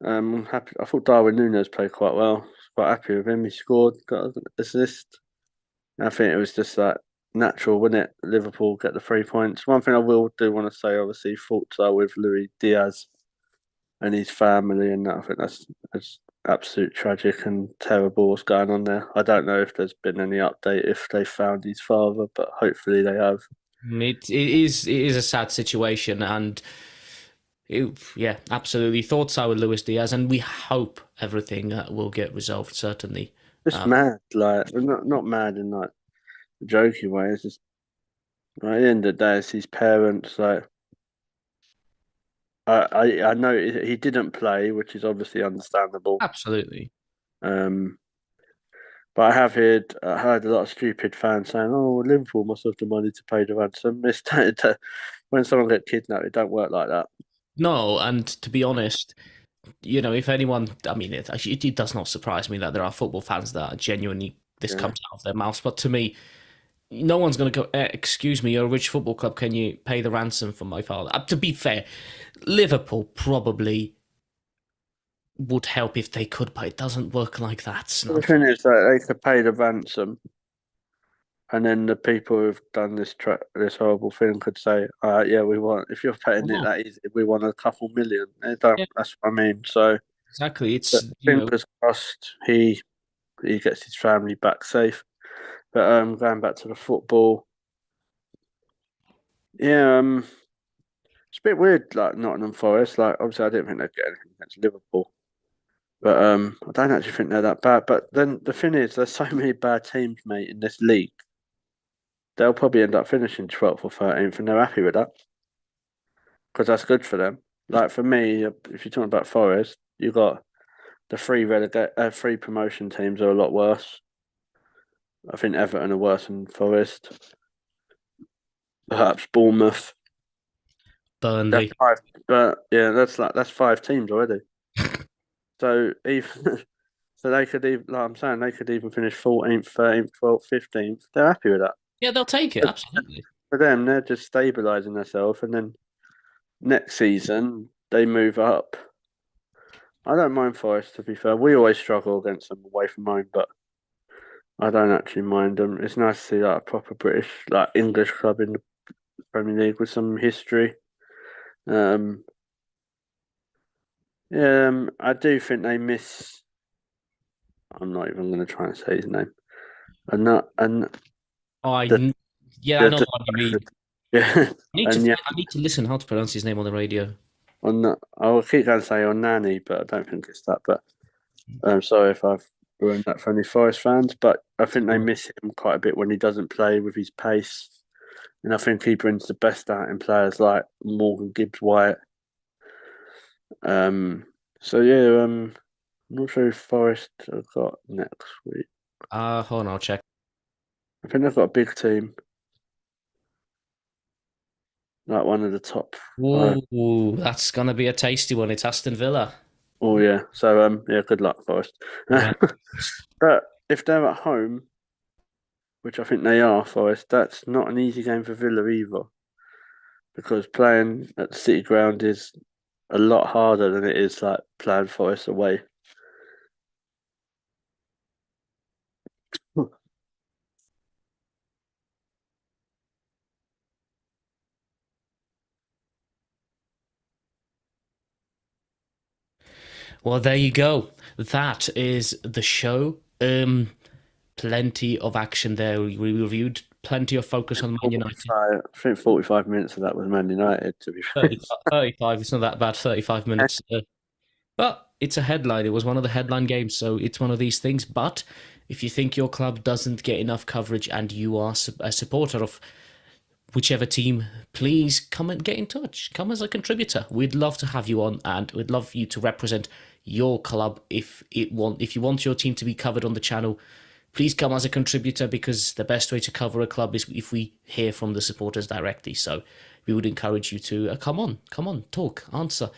I'm happy. I thought Darwin Núñez played quite well. Quite happy with him. He scored, got an assist. I think it was just natural, wasn't it? Liverpool get the 3 points. One thing I will do want to say, obviously, thoughts are with Luis Diaz and his family, and that. I think that's absolute tragic and terrible what's going on there. I don't know if there's been any update if they found his father, but hopefully they have. It is a sad situation, and absolutely. Thoughts are with Luis Diaz, and we hope everything will get resolved. Certainly, just mad, not mad in a jokey way. It's just at the end of the day, it's his parents. I know he didn't play, which is obviously understandable. Absolutely. But I have heard a lot of stupid fans saying, "Oh, Liverpool must have the money to pay the ransom." When someone gets kidnapped, it don't work like that. No, and to be honest, if anyone, I mean, it does not surprise me that there are football fans that are genuinely comes out of their mouths. But to me, no one's going to go, excuse me, you're a rich football club, can you pay the ransom for my father? To be fair, Liverpool probably would help if they could, but it doesn't work like that. The thing is that they could pay the ransom, and then the people who've done this horrible thing could say, yeah, we want, if you're paying it that easy, we want a couple million. That's what I mean. So exactly, it's fingers crossed he gets his family back safe. But going back to the football, it's a bit weird, like Nottingham Forest. Like, obviously, I didn't think they'd get anything against Liverpool, but I don't actually think they're that bad. But then the thing is, there's so many bad teams, mate, in this league. They'll probably end up finishing 12th or 13th, and they're happy with that because that's good for them. Like, for me, if you're talking about Forest, you got the three promotion teams are a lot worse. I think Everton are worse than Forest. Perhaps Bournemouth. That's Burnley. five, but yeah, that's 5 teams already. So even so, they could even, like I'm saying, they could even finish 14th, 13th, 12th, 15th. They're happy with that. Yeah, they'll take it, absolutely. For them, they're just stabilising themselves, and then next season they move up. I don't mind Forest, to be fair. We always struggle against them away from home, but I don't actually mind them. It's nice to see like a proper British, like English club in the Premier League with some history. Um, yeah, I do think they miss. I'm not even going to try and say his name. And not and the Yeah, I know the what you mean. yeah, and yeah, I need to listen how to pronounce his name on the radio. on that I'll keep going to say on Nani, but I don't think it's that. But I'm sorry if I've ruined that for any Forest fans. But I think they miss him quite a bit when he doesn't play with his pace, and I think he brings the best out in players like Morgan Gibbs White. So yeah, I'm not sure if Forest have got next week. Hold on, I'll check. I think they've got a big team, like one of the top five. Ooh, that's gonna be a tasty one. It's Aston Villa. Oh yeah, so yeah, good luck, Forest. Yeah. But if they're at home, which I think they are, Forest, that's not an easy game for Villa either, because playing at the City Ground is a lot harder than it is like playing Forest away. Well, there you go. That is the show. Plenty of action there. We reviewed plenty of focus on Man United. I think 45 minutes of that was Man United, to be fair. 35, it's not that bad, 35 minutes. But it's a headline. It was one of the headline games, so it's one of these things. But if you think your club doesn't get enough coverage and you are a supporter of whichever team, please come and get in touch. Come as a contributor. We'd love to have you on, and we'd love you to represent your club if you want your team to be covered on the channel. Please come as a contributor, because the best way to cover a club is if we hear from the supporters directly. So we would encourage you to come on, talk, answer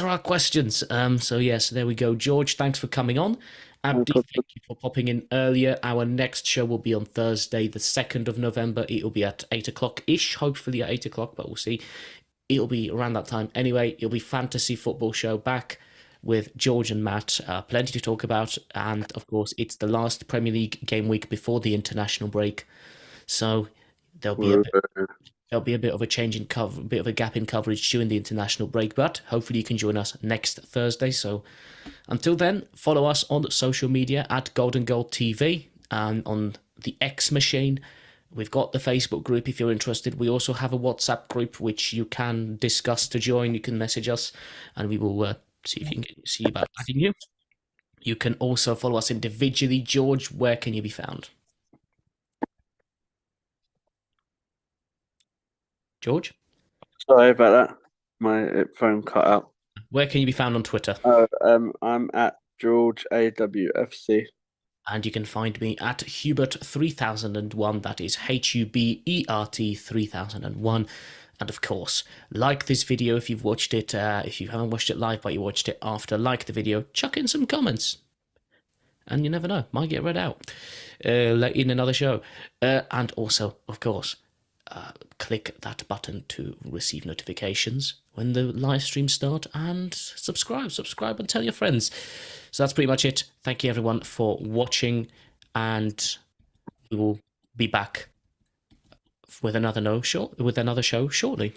our questions. So yes, there we go. George, thanks for coming on. Abdi, thank you for popping in earlier. Our next show will be on Thursday, the 2nd of November. It'll be at 8 o'clock-ish, hopefully at 8 o'clock, but we'll see. It'll be around that time. Anyway, it'll be Fantasy Football Show back with George and Matt. Plenty to talk about. And, of course, it's the last Premier League game week before the international break. So there'll be a bit of a change in cover, a bit of a gap in coverage during the international break, but hopefully you can join us next Thursday. So until then, follow us on social media at Golden Goal TV and on the X machine. We've got the Facebook group if you're interested. We also have a WhatsApp group which you can discuss to join. You can message us and we will see if you can see about adding you. You can also follow us individually. George, where can you be found? George? Sorry about that. My phone cut out. Where can you be found on Twitter? I'm at George AWFC. And you can find me at Hubert3001. That is HUBERT 3001. And of course, like this video if you've watched it. If you haven't watched it live, but you watched it after, like the video, chuck in some comments. And you never know, might get read out in another show. And also, of course, click that button to receive notifications when the live streams start, and subscribe and tell your friends. So that's pretty much it. Thank you everyone for watching, and we will be back with another show shortly.